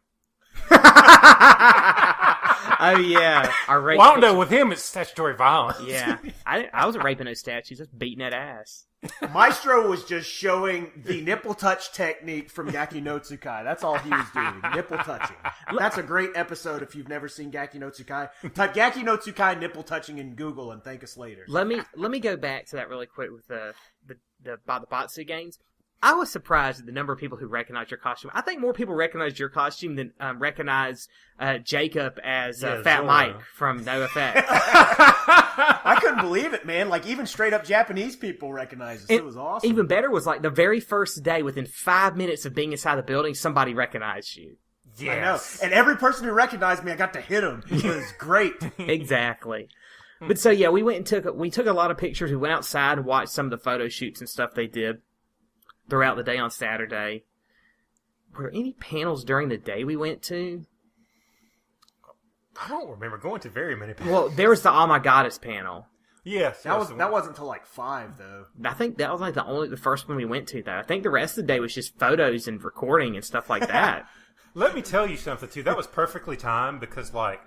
Oh, yeah. Our rape Well, I don't know. With him, it's statutory violence. Yeah. I wasn't raping no statues. I was beating that ass. Maestro was just showing the nipple touch technique from Gaki no Tsukai. That's all he was doing. Nipple touching. That's a great episode if you've never seen Gaki no Tsukai. Type Gaki no Tsukai nipple touching in Google and thank us later. Let me go back to that really quick with the Batsu games. I was surprised at the number of people who recognized your costume. I think more people recognized your costume than recognize Jacob as Fat Zorro. Mike from No Effect. I couldn't believe it, man. Like, even straight up Japanese people recognized us. It was awesome. Even better was, like, the very first day, within 5 minutes of being inside the building, somebody recognized you. Yes. I know. And every person who recognized me, I got to hit them. It was great. Exactly. But so, yeah, we took a lot of pictures. We went outside and watched some of the photo shoots and stuff they did throughout the day on Saturday. Were there any panels during the day we went to? I don't remember going to very many panels. Well, there was the Oh My Goddess panel. Yes. That wasn't until like 5, though. I think that was like the first one we went to, though. I think the rest of the day was just photos and recording and stuff like that. Let me tell you something, too. That was perfectly timed because, like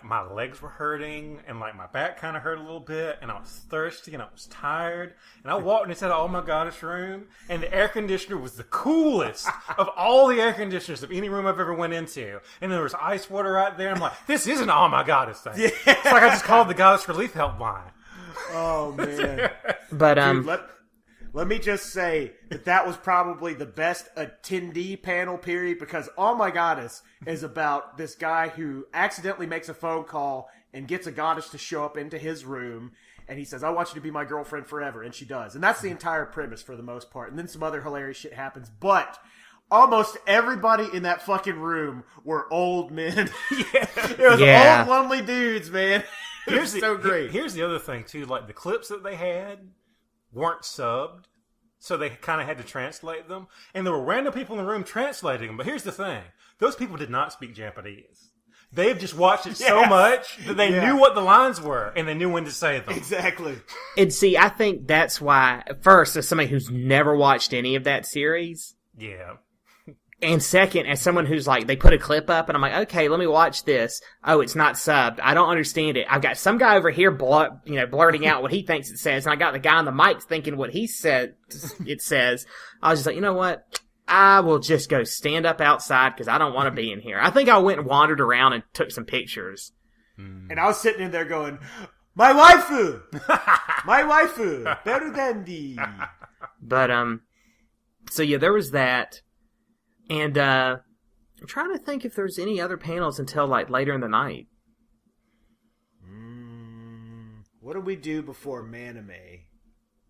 my legs were hurting and, like, my back kind of hurt a little bit and I was thirsty and I was tired. And I walked into the Oh My Goddess room and the air conditioner was the coolest of all the air conditioners of any room I've ever went into. And there was ice water right there. I'm like, this is an Oh My Goddess thing. Yeah. It's like I just called the Goddess Relief Helpline. Oh, man. But, Dude, let me just say that was probably the best attendee panel, period, because Oh My Goddess is about this guy who accidentally makes a phone call and gets a goddess to show up into his room, and he says, I want you to be my girlfriend forever, and she does. And that's the entire premise for the most part. And then some other hilarious shit happens, but almost everybody in that fucking room were old men. It was old, lonely dudes, man. It was so great. Here's the other thing, too. Like, the clips that they had weren't subbed, so they kind of had to translate them. And there were random people in the room translating them. But here's the thing. Those people did not speak Japanese. They've just watched it so much that they knew what the lines were, and they knew when to say them. Exactly. And see, I think that's why, first, as somebody who's never watched any of that series. Yeah. And second, as someone who's like, they put a clip up, and I'm like, okay, let me watch this. Oh, it's not subbed. I don't understand it. I've got some guy over here, blurting out what he thinks it says, and I got the guy on the mic thinking what he said it says. I was just like, you know what? I will just go stand up outside because I don't want to be in here. I think I went and wandered around and took some pictures. And I was sitting in there going, my waifu! My waifu! Better than the... But, so yeah, there was that. And, I'm trying to think if there's any other panels until, like, later in the night. What did we do before Manime?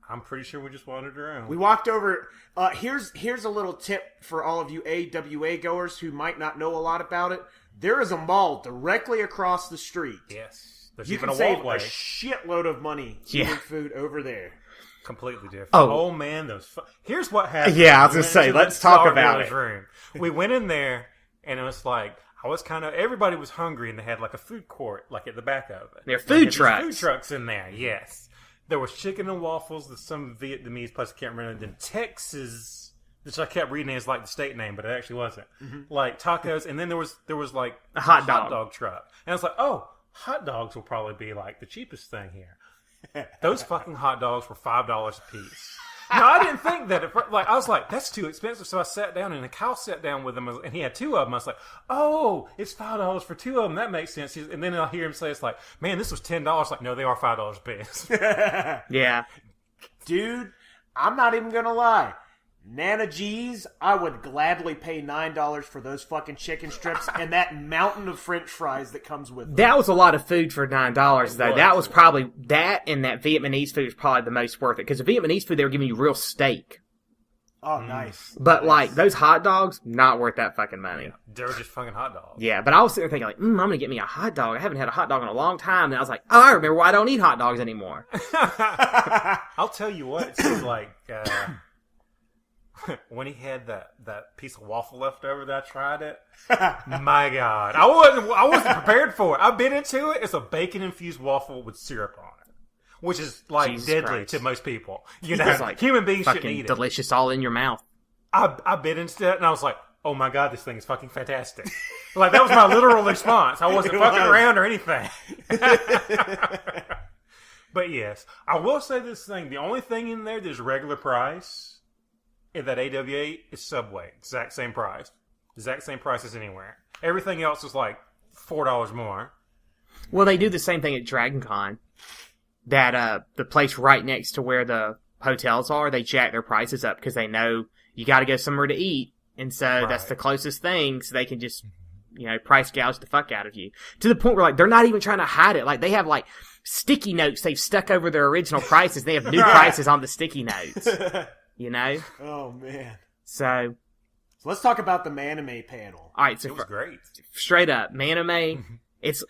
I'm pretty sure we just wandered around. We walked over... here's a little tip for all of you AWA goers who might not know a lot about it. There is a mall directly across the street. Yes. There's You even can a save walkway. a shitload of money eating food over there. Completely different. Oh. Man, here's what happened. Yeah, I was We gonna went say, into let's the talk Star about Dealer's it. Room. We went in there, and it was like, everybody was hungry, and they had like a food court, like at the back of it. They're They food had these trucks. Food trucks in there, yes. There was chicken and waffles, there's some Vietnamese place, I can't remember. Then Texas, which I kept reading as like the state name, but it actually wasn't. Like tacos, and then there was like A hot dog truck. And I was like, oh, hot dogs will probably be like the cheapest thing here. Those fucking hot dogs were $5 a piece. No, I didn't think that. I was like, that's too expensive. So I sat down, and Kyle sat down with him, and he had 2 of them. I was like, oh, it's $5 for 2 of them. That makes sense. And then I'll hear him say, it's like, man, this was $10. Like, no, they are $5 a piece. Yeah. Dude, I'm not even gonna lie. Nana G's, I would gladly pay $9 for those fucking chicken strips and that mountain of french fries that comes with them. That was a lot of food for $9, though. was. That was probably, that and that Vietnamese food was probably the most worth it. Because the Vietnamese food, they were giving you real steak. Oh, nice. But, like, those hot dogs, not worth that fucking money. They were just fucking hot dogs. Yeah, but I was sitting there thinking, like, I'm going to get me a hot dog. I haven't had a hot dog in a long time. And I was like, oh, I remember why I don't eat hot dogs anymore. I'll tell you what, it seems like when he had that piece of waffle left over that I tried it, my God. I wasn't prepared for it. I bit into it. It's a bacon-infused waffle with syrup on it, which is, like, Jesus deadly Christ. to most people. You know, It's like human beings shouldn't fucking eat it. delicious all in your mouth. I bit into it, and I was like, oh my God, this thing is fucking fantastic. Like, that was my literal response. I wasn't fucking around or anything. But yes, I will say this thing. The only thing in there that's regular price in that AWA is Subway. Exact same price. Exact same price as anywhere. Everything else is like $4 more. Well, they do the same thing at Dragon Con. That, the place right next to where the hotels are, they jack their prices up because they know you got to go somewhere to eat. And so that's the closest thing, so they can just price gouge the fuck out of you. To the point where, like, they're not even trying to hide it. Like, they have, like, sticky notes they've stuck over their original prices. They have new prices on the sticky notes. Oh, man. So let's talk about the Manime panel. All right, so It was great. straight up, Manime, it's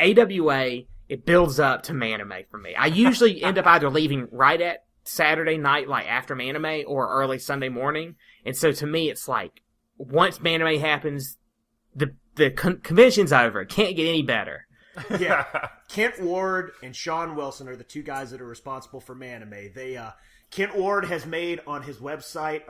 AWA, it builds up to Manime for me. I usually end up either leaving right at Saturday night, like after Manime, or early Sunday morning. And so to me, it's like, once Manime happens, the convention's over. It can't get any better. Yeah. Kent Ward and Sean Wilson are the two guys that are responsible for Manime. Kent Ward has made on his website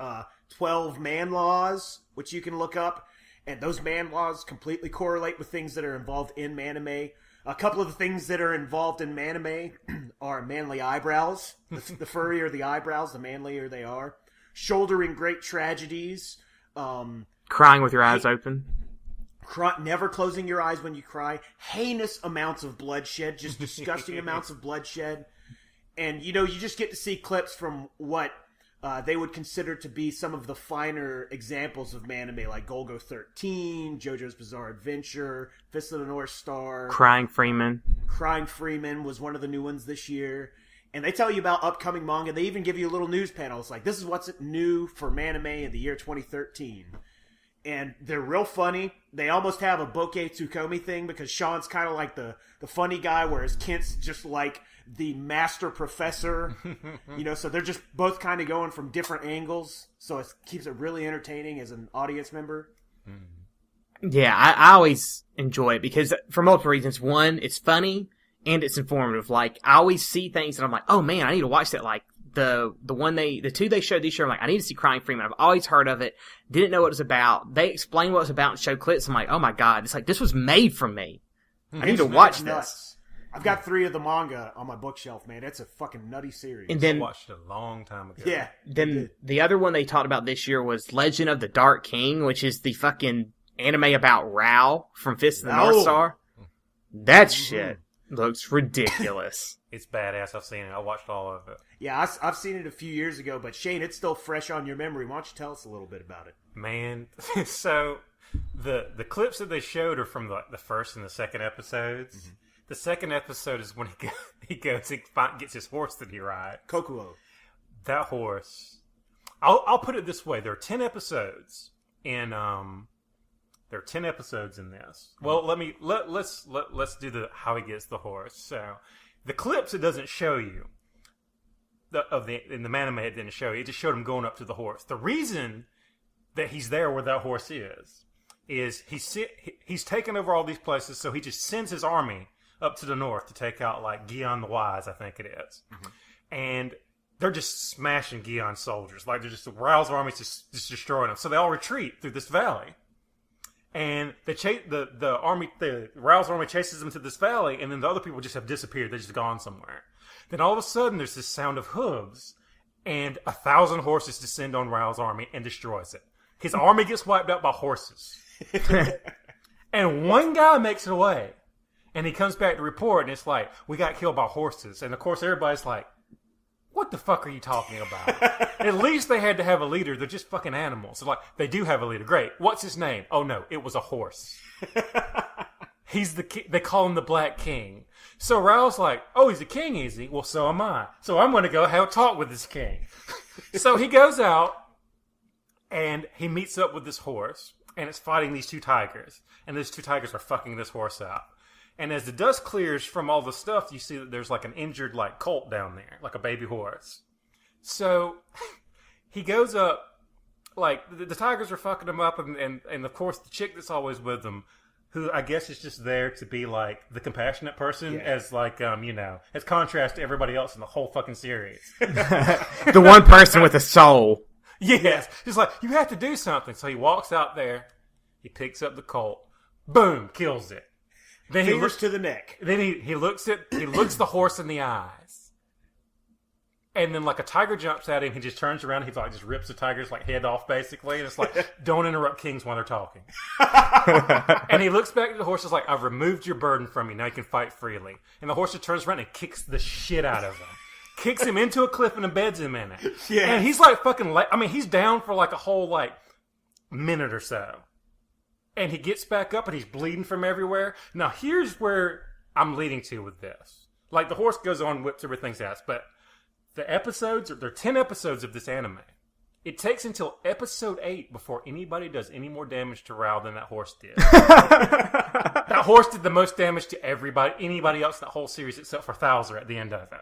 12 man laws, which you can look up. And those man laws completely correlate with things that are involved in Manime. A couple of the things that are involved in Manime are manly eyebrows. The furrier the eyebrows, the manlier they are. Shouldering great tragedies. Crying with your eyes open. Never closing your eyes when you cry. Heinous amounts of bloodshed. Just disgusting amounts of bloodshed. And, you just get to see clips from what they would consider to be some of the finer examples of Manime, like Golgo 13, JoJo's Bizarre Adventure, Fist of the North Star. Crying Freeman. Crying Freeman was one of the new ones this year. And they tell you about upcoming manga. They even give you a little news panel. It's like, this is what's new for Manime in the year 2013. And they're real funny. They almost have a Bokeh Tsukomi thing because Sean's kind of like the funny guy, whereas Kent's just like the master professor. So they're just both kind of going from different angles. So it keeps it really entertaining as an audience member. Yeah, I always enjoy it because for multiple reasons. One, it's funny and it's informative. Like, I always see things and I'm like, oh man, I need to watch that. Like, the two they showed this year, I'm like, I need to see Crying Freeman. I've always heard of it, didn't know what it was about. They explained what it was about and showed clips. I'm like, oh my god, it's like, this was made for me. I need to watch this. I've got 3 of the manga on my bookshelf, man. It's a fucking nutty series. And then I watched it a long time ago. Yeah. Then the other one they talked about this year was Legend of the Dark King, which is the fucking anime about Rao from Fist of the North Star. That shit looks ridiculous. It's badass. I've seen it. I watched all of it. Yeah, I've seen it a few years ago, but Shane, it's still fresh on your memory. Why don't you tell us a little bit about it? Man, so the clips that they showed are from the first and the second episodes. Mm-hmm. The second episode is when he goes and gets his horse that he rides. Kokuo. That horse. I'll put it this way: there are 10 episodes in there are 10 episodes in this. Well, let's do how he gets the horse. So the clips it doesn't show you in the anime it didn't show you. It just showed him going up to the horse. The reason that he's there where that horse is he's taken over all these places, so he just sends his army up to the north to take out, like, Gion the Wise, I think it is. Mm-hmm. And they're just smashing Gion's soldiers. Like, they're just, Rao's army's just destroying them. So they all retreat through this valley. And Rao's army chases them to this valley, and then the other people just have disappeared. They're just gone somewhere. Then all of a sudden, there's this sound of hooves, and 1,000 horses descend on Rao's army and destroys it. His army gets wiped out by horses. And one guy makes it away. And he comes back to report, and it's like, we got killed by horses. And, of course, everybody's like, what the fuck are you talking about? At least they had to have a leader. They're just fucking animals. So, like, they do have a leader. Great. What's his name? Oh, no. It was a horse. He's they call him the Black King. So Rao's like, oh, he's a king, is he? Well, so am I. So I'm going to go have a talk with this king. So he goes out, and he meets up with this horse, and it's fighting these 2 tigers. And those 2 tigers are fucking this horse out. And as the dust clears from all the stuff, you see that there's like an injured like colt down there, like a baby horse. So he goes up, like the tigers are fucking him up, and of course the chick that's always with him, who I guess is just there to be like the compassionate person, as like as contrast to everybody else in the whole fucking series. The one person with a soul. Yes, just like, you have to do something. So he walks out there, he picks up the colt, boom, kills it. Then Fingers to the neck. Then he looks the horse in the eyes, and then like a tiger jumps at him. He just turns around. And he like just rips the tiger's like head off basically, and it's like, don't interrupt kings while they're talking. And he looks back at the horse. Is like, I've removed your burden from you. Now you can fight freely. And the horse just turns around and kicks the shit out of him, kicks him into a cliff and embeds him in it. Yeah. And he's like fucking. He's down for like a whole like minute or so. and he gets back up and he's bleeding from everywhere. Now, here's where I'm leading to with this. Like, the horse goes on, whips everything's ass, but the episodes, there are 10 episodes of this anime. It takes until episode 8 before anybody does any more damage to Rao than that horse did. That horse did the most damage to anybody else in that whole series except for Thouser at the end of it.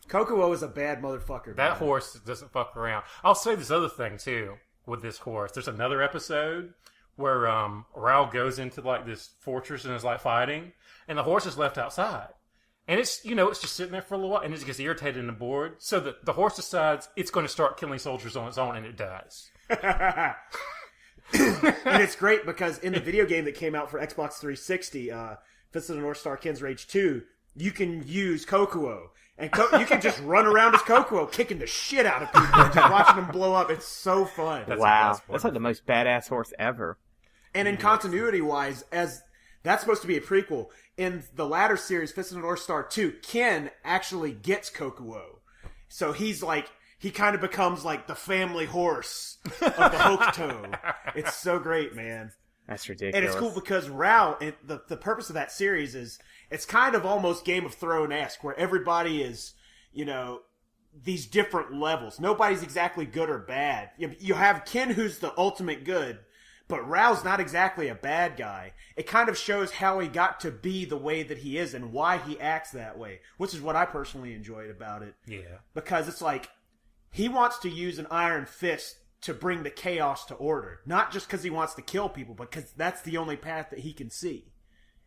Kokuo is a bad motherfucker. That horse doesn't fuck around. I'll say this other thing, too, with this horse. There's another episode where Rao goes into, like, this fortress and is, like, fighting, and the horse is left outside. And it's, it's just sitting there for a little while, and it just gets irritated and bored. So the horse decides it's going to start killing soldiers on its own, and it does. And it's great because in the video game that came out for Xbox 360, Fist of the North Star Ken's Rage 2, you can use Kokuo. And you can just run around as Kokuo, kicking the shit out of people, and just watching them blow up. It's so fun. Wow. That's like the most badass horse ever. And in continuity-wise, as that's supposed to be a prequel, in the latter series, Fist of the North Star 2, Ken actually gets Kokuo. So he kind of becomes like the family horse of the Hokuto. It's so great, man. That's ridiculous. And it's cool because Rao, and the purpose of that series is, it's kind of almost Game of Thrones-esque, where everybody is, these different levels. Nobody's exactly good or bad. You have Ken, who's the ultimate good, but Rao's not exactly a bad guy. It kind of shows how he got to be the way that he is and why he acts that way, which is what I personally enjoyed about it. Yeah. Because it's like, he wants to use an iron fist to bring the chaos to order. Not just because he wants to kill people, but because that's the only path that he can see.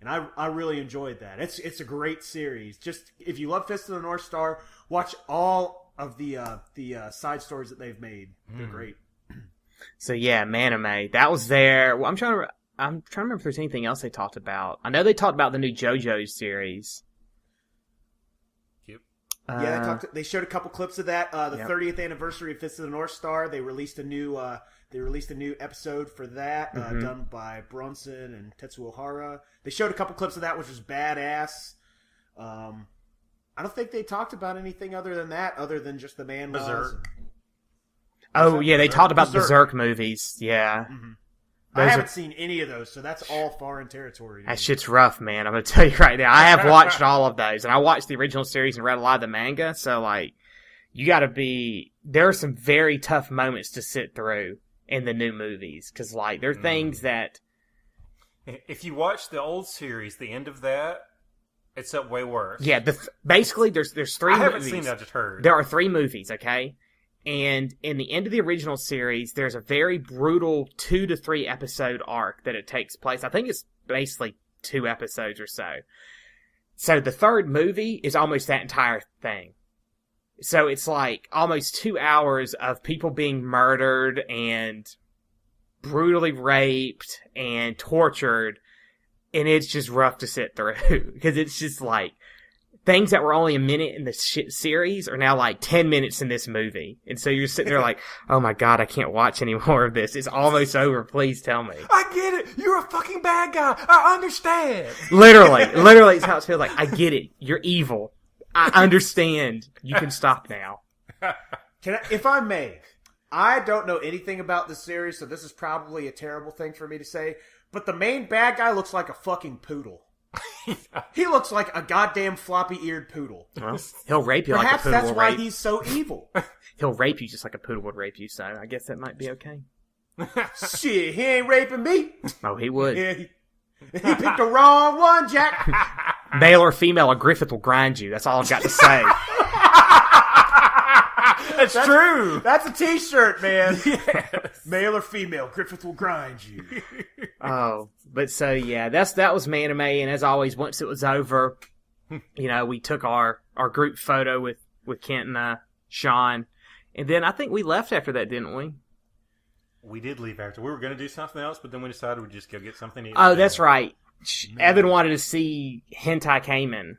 And I really enjoyed that. It's a great series. Just, if you love Fist of the North Star, watch all of the side stories that they've made. They're great. So yeah, Manime. That was there. Well, I'm trying to remember if there's anything else they talked about. I know they talked about the new JoJo series. Yep. Yeah, they showed a couple clips of that. The 30th anniversary of Fist of the North Star. They released a new episode for that, done by Bronson and Tetsuo Hara. They showed a couple clips of that, which was badass. I don't think they talked about anything other than that, other than just the man Berserk. Oh yeah, they talked about Berserk movies. Yeah. Mm-hmm. I haven't seen any of those, so that's all foreign territory. That shit's rough, man. I'm gonna tell you right now. I have watched all of those, and I watched the original series and read a lot of the manga. So like, you got to be. There are some very tough moments to sit through in the new movies, because like there are things that. If you watch the old series, the end of that, it's up way worse. Yeah, basically there's 3 movies. I haven't seen it, I just heard. There are 3 movies, okay? And in the end of the original series, there's a very brutal 2 to 3 episode arc that it takes place. I think it's basically 2 episodes or so. So the 3rd movie is almost that entire thing. So it's like almost 2 hours of people being murdered and brutally raped and tortured, and it's just rough to sit through because it's just like things that were only a minute in the series are now like 10 minutes in this movie, and so you're sitting there like, oh my god, I can't watch any more of this. It's almost over. Please tell me. I get it. You're a fucking bad guy. I understand. Literally, it's how it feels. Like, I get it. You're evil. I understand. You can stop now. If I may, I don't know anything about this series, so this is probably a terrible thing for me to say, but the main bad guy looks like a fucking poodle. He looks like a goddamn floppy-eared poodle. Well, he'll rape you Perhaps like a poodle that's why he's so evil. He'll rape you just like a poodle would rape you, so I guess that might be okay. Shit, he ain't raping me. Oh, he would. Yeah, he picked the wrong one, Jack. Male or female, a Griffith will grind you. That's all I've got to say. That's true. That's a t-shirt, man. Yes. Male or female, Griffith will grind you. Oh, but so yeah, that was Manime, and as always, once it was over, we took our group photo with Kent and Sean, and then I think we left after that, didn't we? We did leave after. We were going to do something else, but then we decided we'd just go get something to eat. Oh, that's right. Man. Evan wanted to see Hentai Cayman.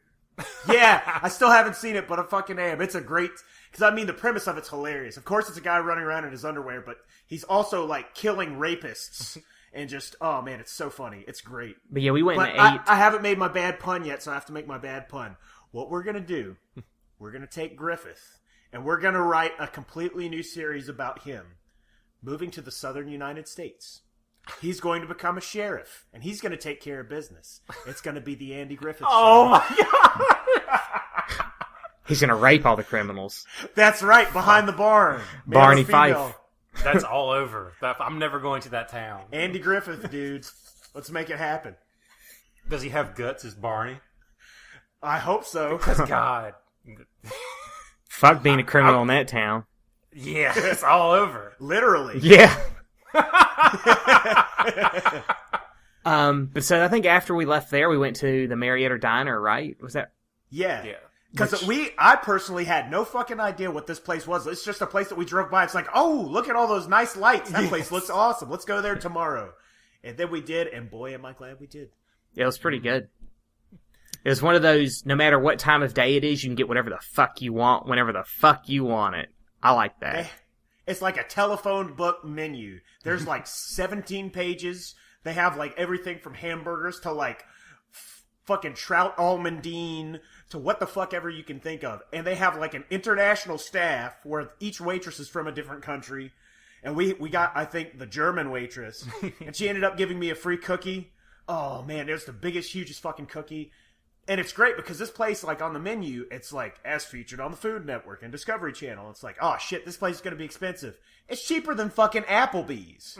Yeah, I still haven't seen it, but I fucking am. It's a great... Because, I mean, the premise of it's hilarious. Of course, it's a guy running around in his underwear, but he's also, like, killing rapists. And just, oh, man, it's so funny. It's great. But, yeah, we went and ate. I haven't made my bad pun yet, so I have to make my bad pun. What we're going to do, we're going to take Griffith, and we're going to write a completely new series about him moving to the southern United States. He's going to become a sheriff, and he's going to take care of business. It's going to be the Andy Griffith Oh show. my god! He's gonna rape all the criminals. That's right, behind the barn. Male Barney or female. Fife. That's all over. I'm never going to that town. Andy Griffith, dudes. Let's make it happen. Does he have guts as Barney? I hope so. God. Fuck being a criminal in that town. Yeah, it's all over. Literally. Yeah. But so I think after we left there, we went to the Marietta Diner, right? Was that? Yeah. Yeah. Because I personally had no fucking idea what this place was. It's just a place that we drove by. It's like, oh, look at all those nice lights. That place looks awesome. Let's go there tomorrow. And then we did, and boy, am I glad we did. Yeah, it was pretty good. It was one of those, no matter what time of day it is, you can get whatever the fuck you want, whenever the fuck you want it. I like that. It's like a telephone book menu. There's like 17 pages. They have like everything from hamburgers to like fucking trout almondine to what the fuck ever you can think of. And they have like an international staff where each waitress is from a different country. And we got, I think, the German waitress. And she ended up giving me a free cookie. Oh man, it was the biggest, hugest fucking cookie. And it's great because this place, like on the menu, it's like as featured on the Food Network and Discovery Channel. It's like, oh shit, this place is going to be expensive. It's cheaper than fucking Applebee's.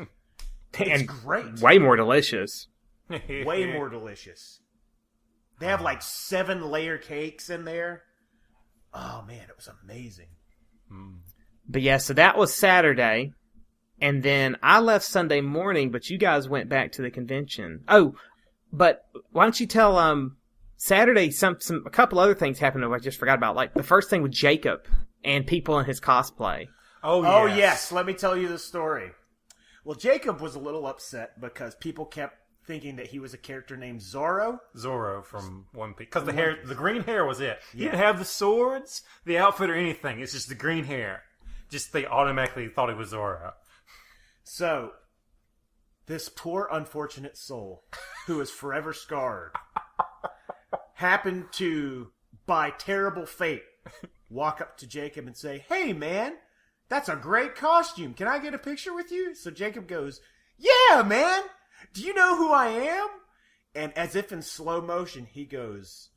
It's And great. way more delicious. Way more delicious. They have like 7-layer cakes in there. Oh man, it was amazing. But yeah, so that was Saturday. And then I left Sunday morning, but you guys went back to the convention. Oh, but why don't you tell, Saturday, a couple other things happened that I just forgot about. Like the first thing with Jacob and people in his cosplay. Oh yes, let me tell you the story. Well, Jacob was a little upset because people kept thinking that he was a character named Zorro. Zorro from One Piece. Because the green hair was it. He Yeah. didn't have the swords, the outfit, or anything. It's just the green hair. Just they automatically thought he was Zorro. So, this poor unfortunate soul, who is forever scarred, happened to, by terrible fate, walk up to Jacob and say, "Hey man, that's a great costume. Can I get a picture with you?" So Jacob goes, "Yeah, man. Do you know who I am?" And as if in slow motion, he goes,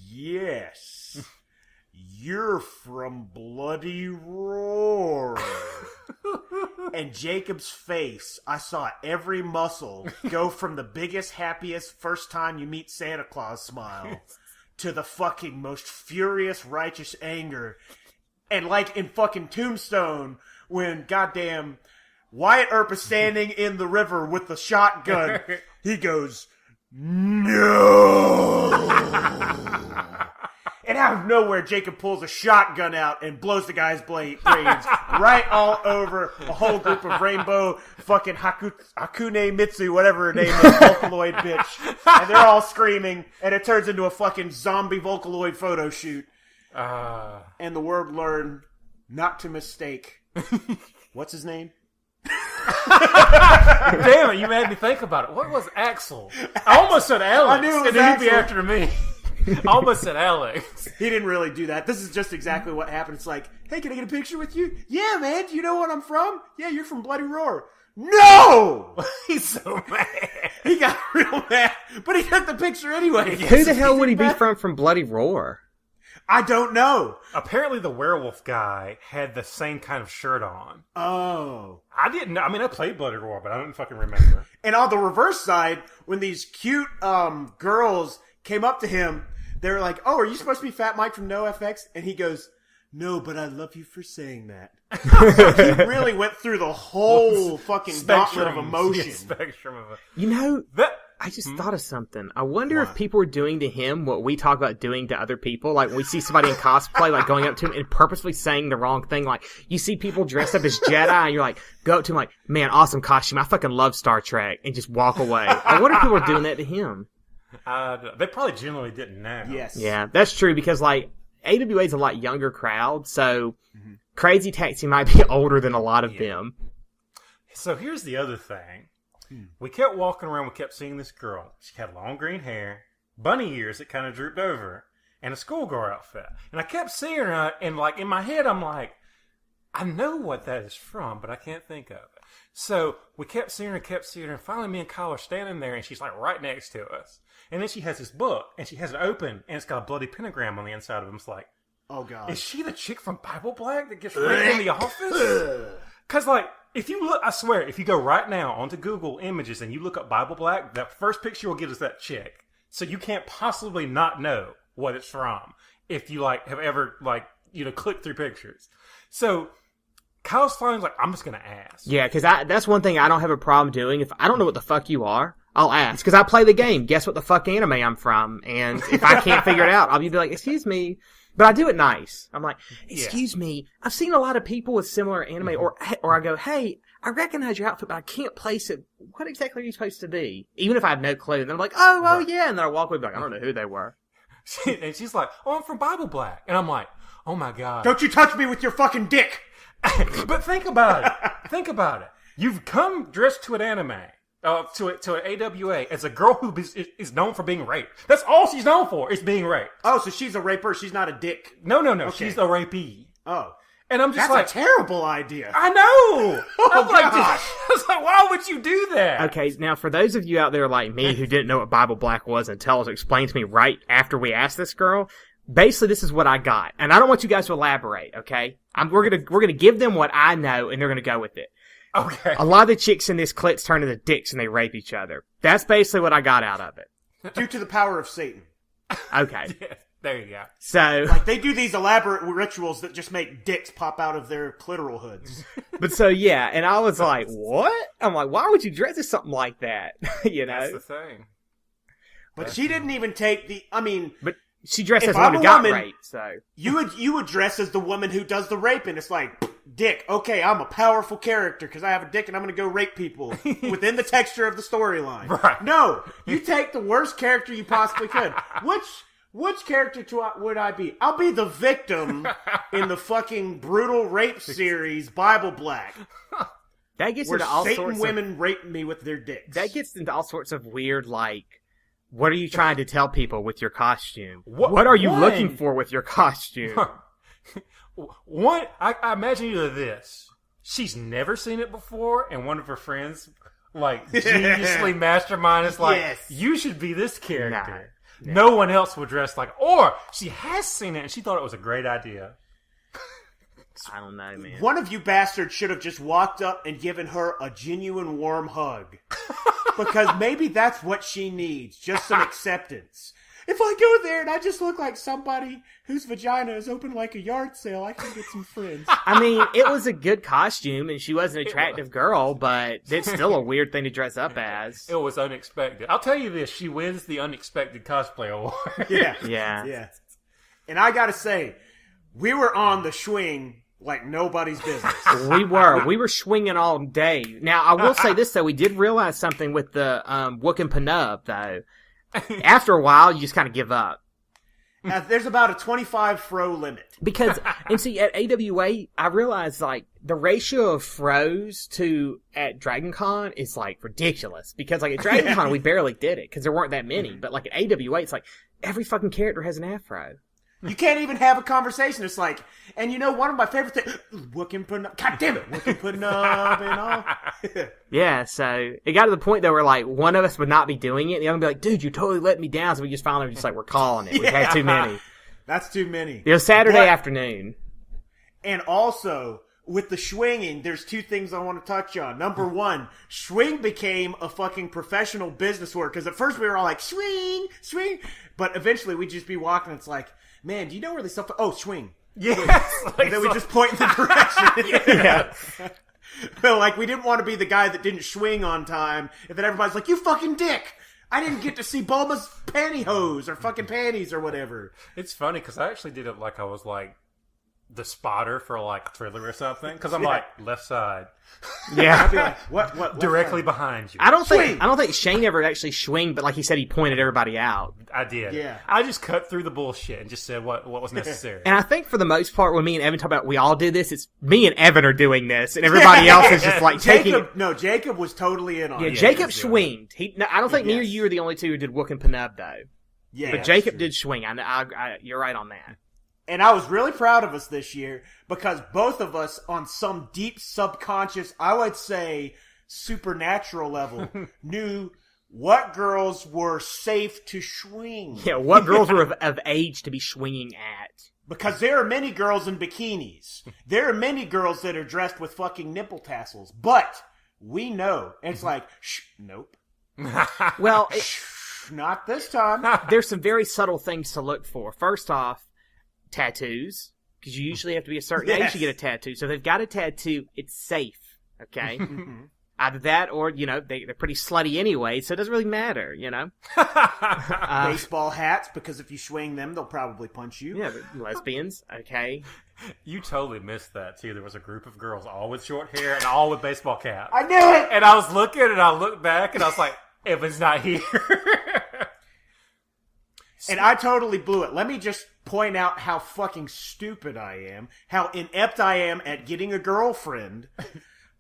"Yes. You're from Bloody Roar." And Jacob's face, I saw every muscle go from the biggest, happiest first time you meet Santa Claus smile to the fucking most furious, righteous anger. And like in fucking Tombstone, when goddamn Wyatt Earp is standing in the river with the shotgun, he goes, "No!" And out of nowhere, Jacob pulls a shotgun out and blows the guy's brains right all over a whole group of rainbow fucking Hakune Mitsu, whatever her name is, Vocaloid bitch. And they're all screaming, and it turns into a fucking zombie Vocaloid photo shoot. And the word learned not to mistake. What's his name? Damn it, you made me think about it. What was Axel? I almost said Alex. I knew it was and then he'd be Axel. after me. I almost said Alex. He didn't really do that. This is just exactly what happened. It's like, "Hey, can I get a picture with you?" "Yeah, man. Do you know what I'm from?" "Yeah, you're from Bloody Roar." "No!" He's so mad. He got real mad, but he took the picture anyway. Who the hell would he be from Bloody Roar? I don't know. Apparently the werewolf guy had the same kind of shirt on. Oh. I didn't know. I mean, I played Bloody Roar, but I don't fucking remember. And on the reverse side, when these cute girls came up to him, they were like, "Oh, are you supposed to be Fat Mike from NoFX?" And he goes, "No, but I love you for saying that." So he really went through the whole fucking gauntlet of emotion. Yeah, spectrum of You know, that. I just thought of something. I wonder if people are doing to him what we talk about doing to other people. Like, when we see somebody in cosplay, like, going up to him and purposely saying the wrong thing. Like, you see people dressed up as Jedi, and you're like, go up to him like, "Man, awesome costume. I fucking love Star Trek," and just walk away. I wonder if people are doing that to him. They probably generally didn't know. Yes. Yeah, that's true, because, like, AWA is a lot younger crowd, so Crazy Taxi might be older than a lot of them. So here's the other thing. We kept walking around, we kept seeing this girl. She had long green hair, bunny ears that kind of drooped over, and a schoolgirl outfit. And I kept seeing her, and like in my head, I'm like, I know what that is from, but I can't think of it. So we kept seeing her, and finally me and Kyle are standing there, and she's like right next to us. And then she has this book, and she has it open, and it's got a bloody pentagram on the inside of it. It's like, oh god, is she the chick from Bible Black that gets raped in the office? Because like, if you look, I swear, if you go right now onto Google Images and you look up Bible Black, that first picture you'll get is that chick. So you can't possibly not know what it's from if you like have ever like clicked through pictures. So Kyle's finally like, I'm just gonna ask. Yeah, because that's one thing I don't have a problem doing. If I don't know what the fuck you are, I'll ask. Because I play the game. Guess what the fuck anime I'm from? And if I can't figure it out, I'll be like, excuse me. But I do it nice. I'm like, excuse me. I've seen a lot of people with similar anime. Or I go, hey, I recognize your outfit, but I can't place it. What exactly are you supposed to be? Even if I have no clue. And then I'm like, oh yeah. And then I walk away like, I don't know who they were. And she's like, oh, I'm from Bible Black. And I'm like, oh my God. Don't you touch me with your fucking dick. But think about it. Think about it. You've come dressed to an anime, to an AWA, as a girl who is known for being raped. That's all she's known for, is being raped. Oh, so she's a raper. She's not a dick. No. Okay. She's a rapee. Oh. And I'm just That's a terrible idea. I know. Oh, I was like, why would you do that? Okay, now for those of you out there like me who didn't know what Bible Black was until it was explained to me right after we asked this girl, basically this is what I got. And I don't want you guys to elaborate, okay? We're gonna give them what I know, and they're gonna go with it. Okay. A lot of the chicks in this clips turn into dicks and they rape each other. That's basically what I got out of it. Due to the power of Satan. Okay. Yeah, there you go. So, Like, they do these elaborate rituals that just make dicks pop out of their clitoral hoods. but so yeah, and I was like, what? I'm like, why would you dress as something like that? You know? That's the thing. But she didn't even take But she dressed If as the one I'm who a got woman- raped, so. you would dress as the woman who does the raping. It's like, dick, okay, I'm a powerful character because I have a dick and I'm going to go rape people within the texture of the storyline. Right. No, you take the worst character you possibly could. Which character would I be? I'll be the victim in the fucking brutal rape series Bible Black, That gets where into all Satan sorts women rape me with their dicks. That gets into all sorts of weird, like, what are you trying to tell people with your costume? What- What are you one- looking for with your costume? One, I imagine either this. She's never seen it before, and one of her friends, like, geniusly mastermind is like, Yes. you should be this character. Nah. No one else would dress like, or she has seen it and she thought it was a great idea. I don't know, man. One of you bastards should have just walked up and given her a genuine warm hug. Because maybe that's what she needs. Just some acceptance. If I go there and I just look like somebody whose vagina is open like a yard sale, I can get some friends. I mean, it was a good costume, and she was an attractive girl, but it's still a weird thing to dress up as. It was unexpected. I'll tell you this, she wins the unexpected cosplay award. Yeah. Yeah. Yeah. And I gotta say, we were on the swing like nobody's business. We were swinging all day. Now, I will say this, though. We did realize something with the Wookin' Panub, though. After a while, you just kind of give up. There's about a 25 fro limit. Because, and see, at AWA, I realized, like, the ratio of fros at Dragon Con is, like, ridiculous. Because, like, at Dragon Con, we barely did it, because there weren't that many. But, like, at AWA, it's like, every fucking character has an afro. You can't even have a conversation. It's like, and you know, one of my favorite things, Wookin' Panub, God damn it, Wookin' Panub and all. Yeah, so it got to the point, though, where, like, one of us would not be doing it, and the other would be like, dude, you totally let me down. So we just finally were just like, we're calling it. We've had too many. That's too many. It was Saturday But- afternoon. And also, with the swinging, there's two things I want to touch on. Number one, swing became a fucking professional business word. Because at first we were all like, swing, swing. But eventually we'd just be walking and it's like, man, do you know where they sell? Oh, swing. Yes. And then we just point in the direction. Yeah. But like, we didn't want to be the guy that didn't swing on time. And then everybody's like, you fucking dick. I didn't get to see Bulma's pantyhose or fucking panties or whatever. It's funny because I actually did it like I was like the spotter for like Thriller or something. Because I'm like left side, I'd be like, what? directly behind you. I don't Swing. think Shane ever actually swinged, but like he said, he pointed everybody out. I did. Yeah. I just cut through the bullshit and just said what was necessary. And I think for the most part, when me and Evan talk about we all do this, it's me and Evan are doing this, and everybody else is just like taking it. Jacob was totally in on Yeah, it. Jacob he's swinged. I don't think me or Yes. you are the only two who did Wookin' Panub, though. Yeah, But that's Jacob true. did swing. You're right on that. And I was really proud of us this year because both of us, on some deep subconscious, I would say supernatural level, knew what girls were safe to swing. Yeah, what girls were of age to be swinging at. Because there are many girls in bikinis. There are many girls that are dressed with fucking nipple tassels. But we know. And it's like, shh, nope. Well, Not this time. there's some very subtle things to look for. First off, tattoos. Because you usually have to be a certain age to get a tattoo. So if they've got a tattoo, it's safe. Okay? Either that or, they're pretty slutty anyway, so it doesn't really matter, Baseball hats, because if you swing them, they'll probably punch you. Yeah, lesbians, okay. You totally missed that, too. There was a group of girls, all with short hair and all with baseball caps. I knew it! And I was looking, and I looked back, and I was like, Evan's not here. And I totally blew it. Let me just point out how fucking stupid I am, how inept I am at getting a girlfriend.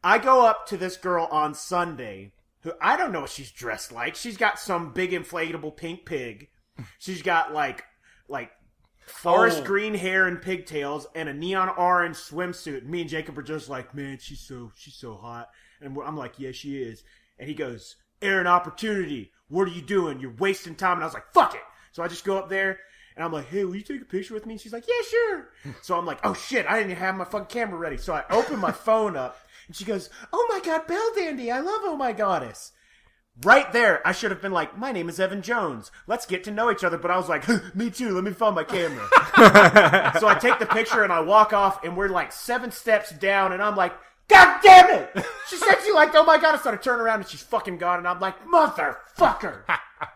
I go up to this girl on Sunday, who I don't know what she's dressed like. She's got some big inflatable pink pig. She's got like forest green hair and pigtails and a neon orange swimsuit. And me and Jacob are just like, man, she's so hot. And I'm like, yeah, she is. And he goes, Aaron, opportunity. What are you doing? You're wasting time. And I was like, fuck it. So I just go up there. And I'm like, hey, will you take a picture with me? And she's like, yeah, sure. So I'm like, oh shit, I didn't even have my fucking camera ready. So I open my phone up. And she goes, oh my god, Belle Dandy, I love Oh My Goddess. Right there, I should have been like, my name is Evan Jones. Let's get to know each other. But I was like, me too, let me find my camera. So I take the picture and I walk off and we're like 7 steps down and I'm like, god damn it! She said she liked Oh My Goddess. So I turn around and she's fucking gone and I'm like, motherfucker!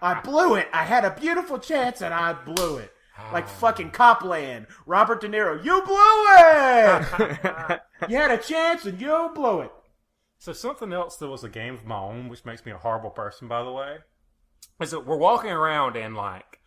I blew it. I had a beautiful chance and I blew it. Like fucking Copland. Robert De Niro, you blew it! You had a chance and you blew it. So something else that was a game of my own, which makes me a horrible person, by the way, is that we're walking around and, like,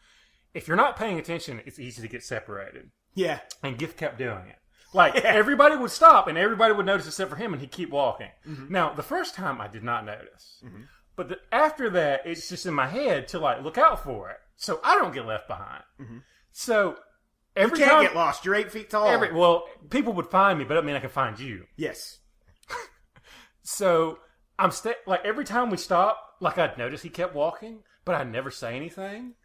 if you're not paying attention, it's easy to get separated. Yeah. And Giff kept doing it. Like, everybody would stop and everybody would notice except for him and he'd keep walking. Mm-hmm. Now, the first time I did not notice. Mm-hmm. But after that, it's just in my head to, like, look out for it. So I don't get left behind. Mm-hmm. So every you can't time, get lost. You're 8 feet tall. Well, people would find me, but I mean I could find you. Yes. So I'm like every time we stop, like I'd notice he kept walking, but I'd never say anything.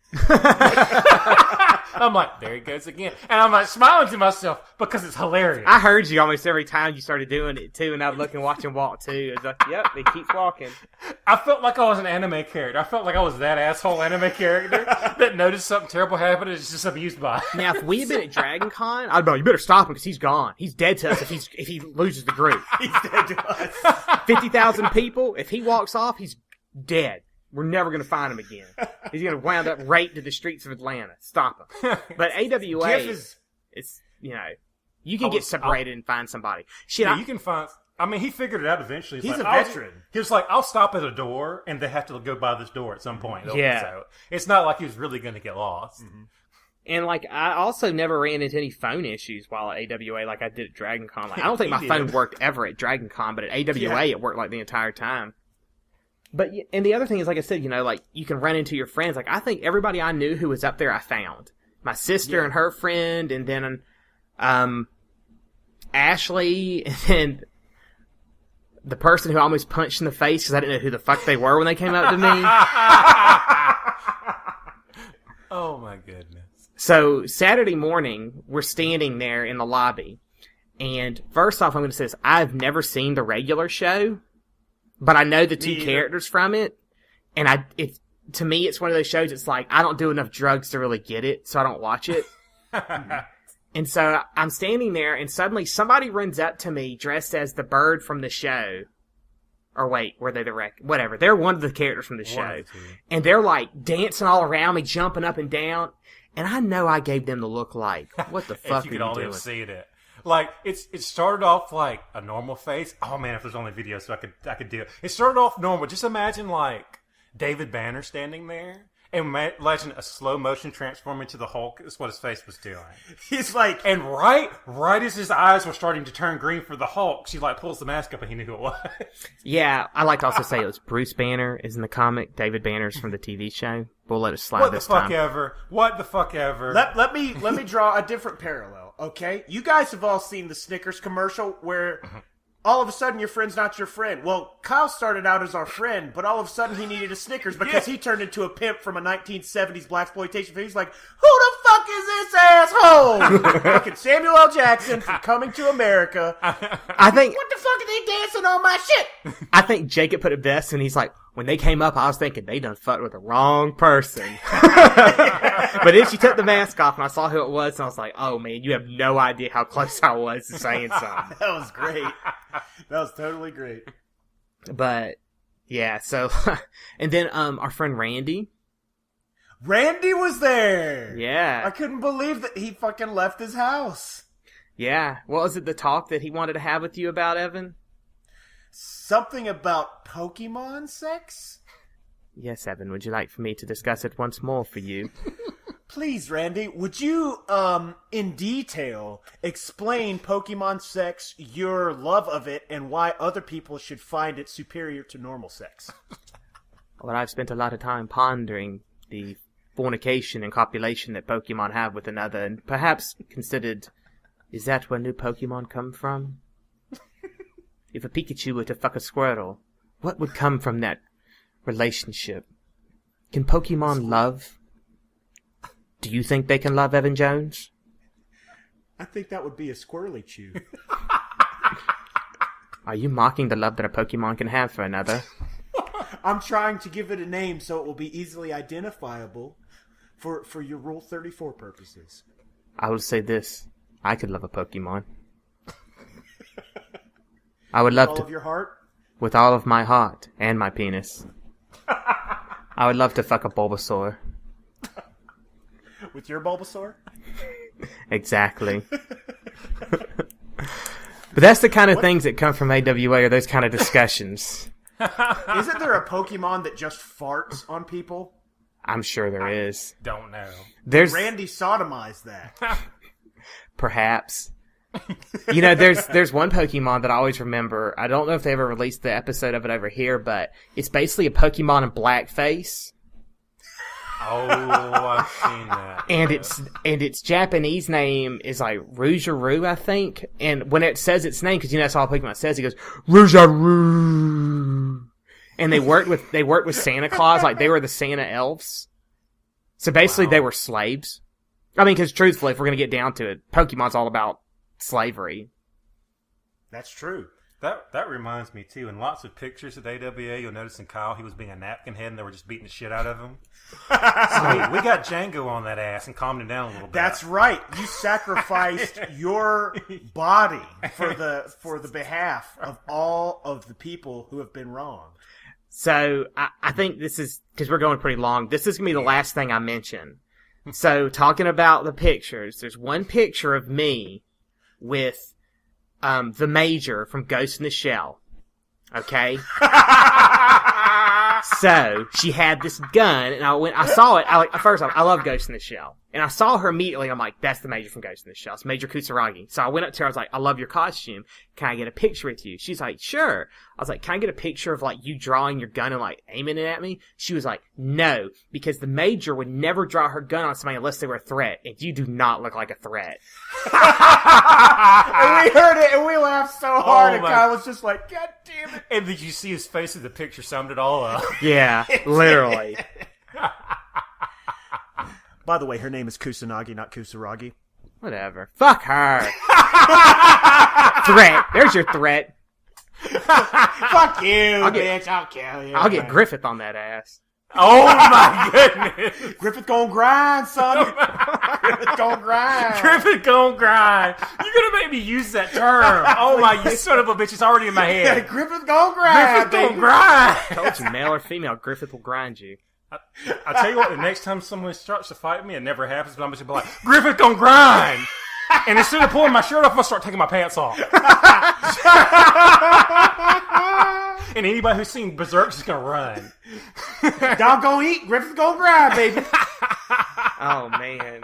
I'm like, there he goes again. And I'm like smiling to myself because it's hilarious. I heard you almost every time you started doing it too, and I'd look and watch him walk too. It's like, yep, he keeps walking. I felt like I was an anime character. I felt like I was that asshole anime character that noticed something terrible happened and is just amused by it. Now, if we had been at Dragon Con, I'd be like, you better stop him because he's gone. He's dead to us if he loses the group. He's dead to us. 50,000 people, if he walks off, he's dead. We're never going to find him again. He's going to wound up right to the streets of Atlanta. Stop him. But AWA, it's, you can get separated and find somebody. Shit, yeah, you can find... I mean, he figured it out eventually. He's like, a veteran. He was like, I'll stop at a door, and they have to go by this door at some point. Yeah. So it's not like he was really going to get lost. Mm-hmm. And, like, I also never ran into any phone issues while at AWA like I did at Dragon Con. Like, I don't think my phone worked ever at Dragon Con, but at AWA it worked, like, the entire time. But, and the other thing is, like I said, like, you can run into your friends. Like, I think everybody I knew who was up there I found. My sister and her friend, and then, Ashley, and then the person who almost punched in the face because I didn't know who the fuck they were when they came up to me. Oh, my goodness. So, Saturday morning, we're standing there in the lobby. And first off, I'm going to say this. I've never seen the regular show, but I know the two characters from it. And to me, it's one of those shows, it's like, I don't do enough drugs to really get it, so I don't watch it. And so I'm standing there, and suddenly somebody runs up to me dressed as the bird from the show. Or wait, were they the whatever. They're one of the characters from the show. And they're like dancing all around me, jumping up and down. And I know I gave them the look like, what the fuck are you doing? If you could only have seen it. Like, it started off like a normal face. Oh man, if there's only video so I could do it. It started off normal. Just imagine like David Banner standing there. And imagine a slow motion transform into the Hulk. That's what his face was doing. He's like, And right as his eyes were starting to turn green for the Hulk, she like pulls the mask up and he knew who it was. Yeah, I like to also say it was Bruce Banner is in the comic. David Banner's from the TV show. We'll let it slide What the this fuck time. ever? What the fuck ever? let me draw a different parallel, okay? You guys have all seen the Snickers commercial where all of a sudden your friend's not your friend. Well, Kyle started out as our friend, but all of a sudden he needed a Snickers because he turned into a pimp from a 1970s blaxploitation film. He's like, who the fuck is this asshole? Fucking Samuel L. Jackson from Coming to America. I think What the fuck are they dancing on my shit? I think Jacob put it best when he's like, when they came up, I was thinking they done fucked with the wrong person. But then she took the mask off and I saw who it was and I was like, oh man, you have no idea how close I was to saying something. That was great. That was totally great. But yeah, so and then our friend Randy. Randy was there. I Yeah. couldn't believe that he fucking left his house. Yeah. What was it, the talk that he wanted to have with you about, Evan? Something about Pokemon sex? Yes, Evan, would you like for me to discuss it once more for you? Please, Randy, would you, in detail, explain Pokemon sex, your love of it, and why other people should find it superior to normal sex? Well, I've spent a lot of time pondering the fornication and copulation that Pokemon have with another, and perhaps considered, is that where new Pokemon come from? If a Pikachu were to fuck a Squirtle, what would come from that relationship? Can Pokemon love? Do you think they can love Evan Jones? I think that would be a squirrely chew. Are you mocking the love that a Pokemon can have for another? I'm trying to give it a name so it will be easily identifiable for your Rule 34 purposes. I will say this. I could love a Pokemon. I would love All to, of your heart? with all of my heart and my penis. I would love to fuck a Bulbasaur. With your Bulbasaur? Exactly. But that's the kind of things that come from AWA, or those kind of discussions. Isn't there a Pokemon that just farts on people? I'm sure there is. Don't know. There's Randy sodomized that. perhaps. You know, there's one Pokemon that I always remember. I don't know if they ever released the episode of it over here, but it's basically a Pokemon in blackface. Oh, I've seen that. And its Japanese name is like Rougearoo, I think. And when it says its name, because you know that's all Pokemon says, it goes Rougearoo. And they worked with Santa Claus, like they were the Santa elves. So basically, they were slaves. I mean, because truthfully, if we're gonna get down to it, Pokemon's all about slavery. That's true. That reminds me too. In lots of pictures at AWA, you'll notice in Kyle he was being a napkin head, and they were just beating the shit out of him. So we got Django on that ass and calmed him down a little bit. That's right. You sacrificed your body for the behalf of all of the people who have been wronged. So I think this is, because we're going pretty long, this is going to be the last thing I mention. So talking about the pictures, there's one picture of me with the Major from Ghost in the Shell. Okay? So she had this gun, and I saw it. First off, I love Ghost in the Shell, and I saw her immediately. I'm like, that's the Major from Ghost in the Shell. It's Major Kusaragi. So I went up to her. I was like, I love your costume. Can I get a picture with you? She's like, sure. I was like, can I get a picture of like you drawing your gun and like aiming it at me? She was like, no, because the Major would never draw her gun on somebody unless they were a threat, and you do not look like a threat. And we heard it, and we laughed so hard, and Kyle was just like, God damn it. And did you see his face in the picture summed it all up? Yeah, literally. By the way, her name is Kusanagi, not Kusaragi. Whatever. Fuck her. Threat. There's your threat. Fuck you, bitch. I'll kill you. I'll get Griffith on that ass. Oh my goodness! Griffith gon' grind, son. Griffith gon' grind. Griffith gon' grind. You're gonna make me use that term. Oh my, you son of a bitch! It's already in my Yeah, head. Griffith gon' grind. Griffith gon' baby. grind. Told you, male or female, Griffith will grind you. I tell you what, the next time someone starts to fight me, it never happens, but I'm just gonna be like, Griffith gon' grind. And instead of pulling my shirt off, I'm gonna start taking my pants off. And anybody who's seen Berserk's is gonna run. Dog gonna eat, Griffith gonna grind, baby. Oh man.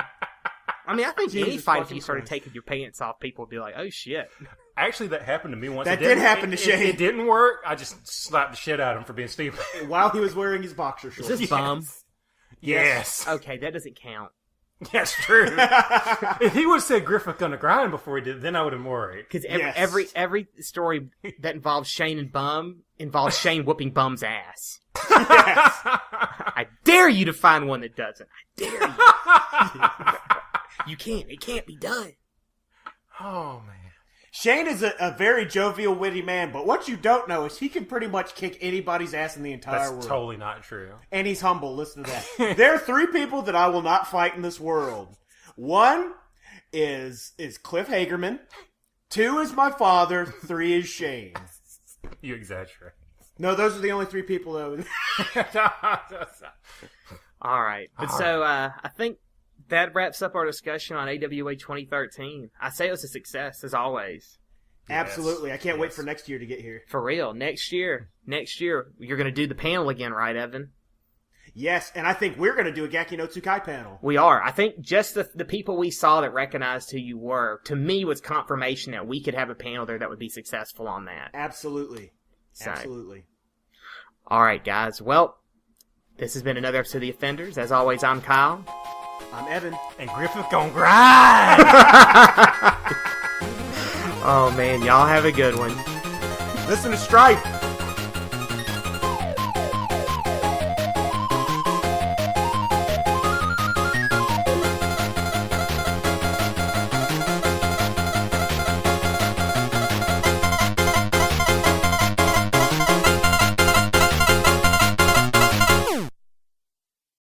I mean, I think any Jesus fight, if fucking you started Christ. taking your pants off, people would be like, "Oh shit." Actually, that happened to me once. That It didn't- did happen to it- Shane. It didn't work. I just slapped the shit out of him for being stupid. While he was wearing his boxer Is shorts. this bum? Yes. Okay, that doesn't count. That's true. If he would have said Griffith gonna grind before he did, then I would have been worried. Because Yes. every story that involves Shane and Bum involves Shane whooping Bum's ass. Yes. I dare you to find one that doesn't. I dare you. You can't. It can't be done. Oh man. Shane is a very jovial, witty man, but what you don't know is he can pretty much kick anybody's ass in the entire That's world. totally not true. And he's humble. Listen to that. There are 3 people that I will not fight in this world. 1 is Cliff Hagerman. 2 is my father. 3 is Shane. You exaggerate. No, those are the only 3 people that All right. But so I think that wraps up our discussion on AWA 2013. I say it was a success, as always. Absolutely. I can't wait for next year to get here. For real. Next year, you're going to do the panel again, right, Evan? Yes, and I think we're going to do a Gaki no Tsukai panel. We are. I think just the people we saw that recognized who you were, to me, was confirmation that we could have a panel there that would be successful on that. Absolutely. So, Absolutely. all right, guys. Well, this has been another episode of The Offenders. As always, I'm Kyle. I'm Evan. And Griffith gonna grind. Oh, man. Y'all have a good one. Listen to Stripe.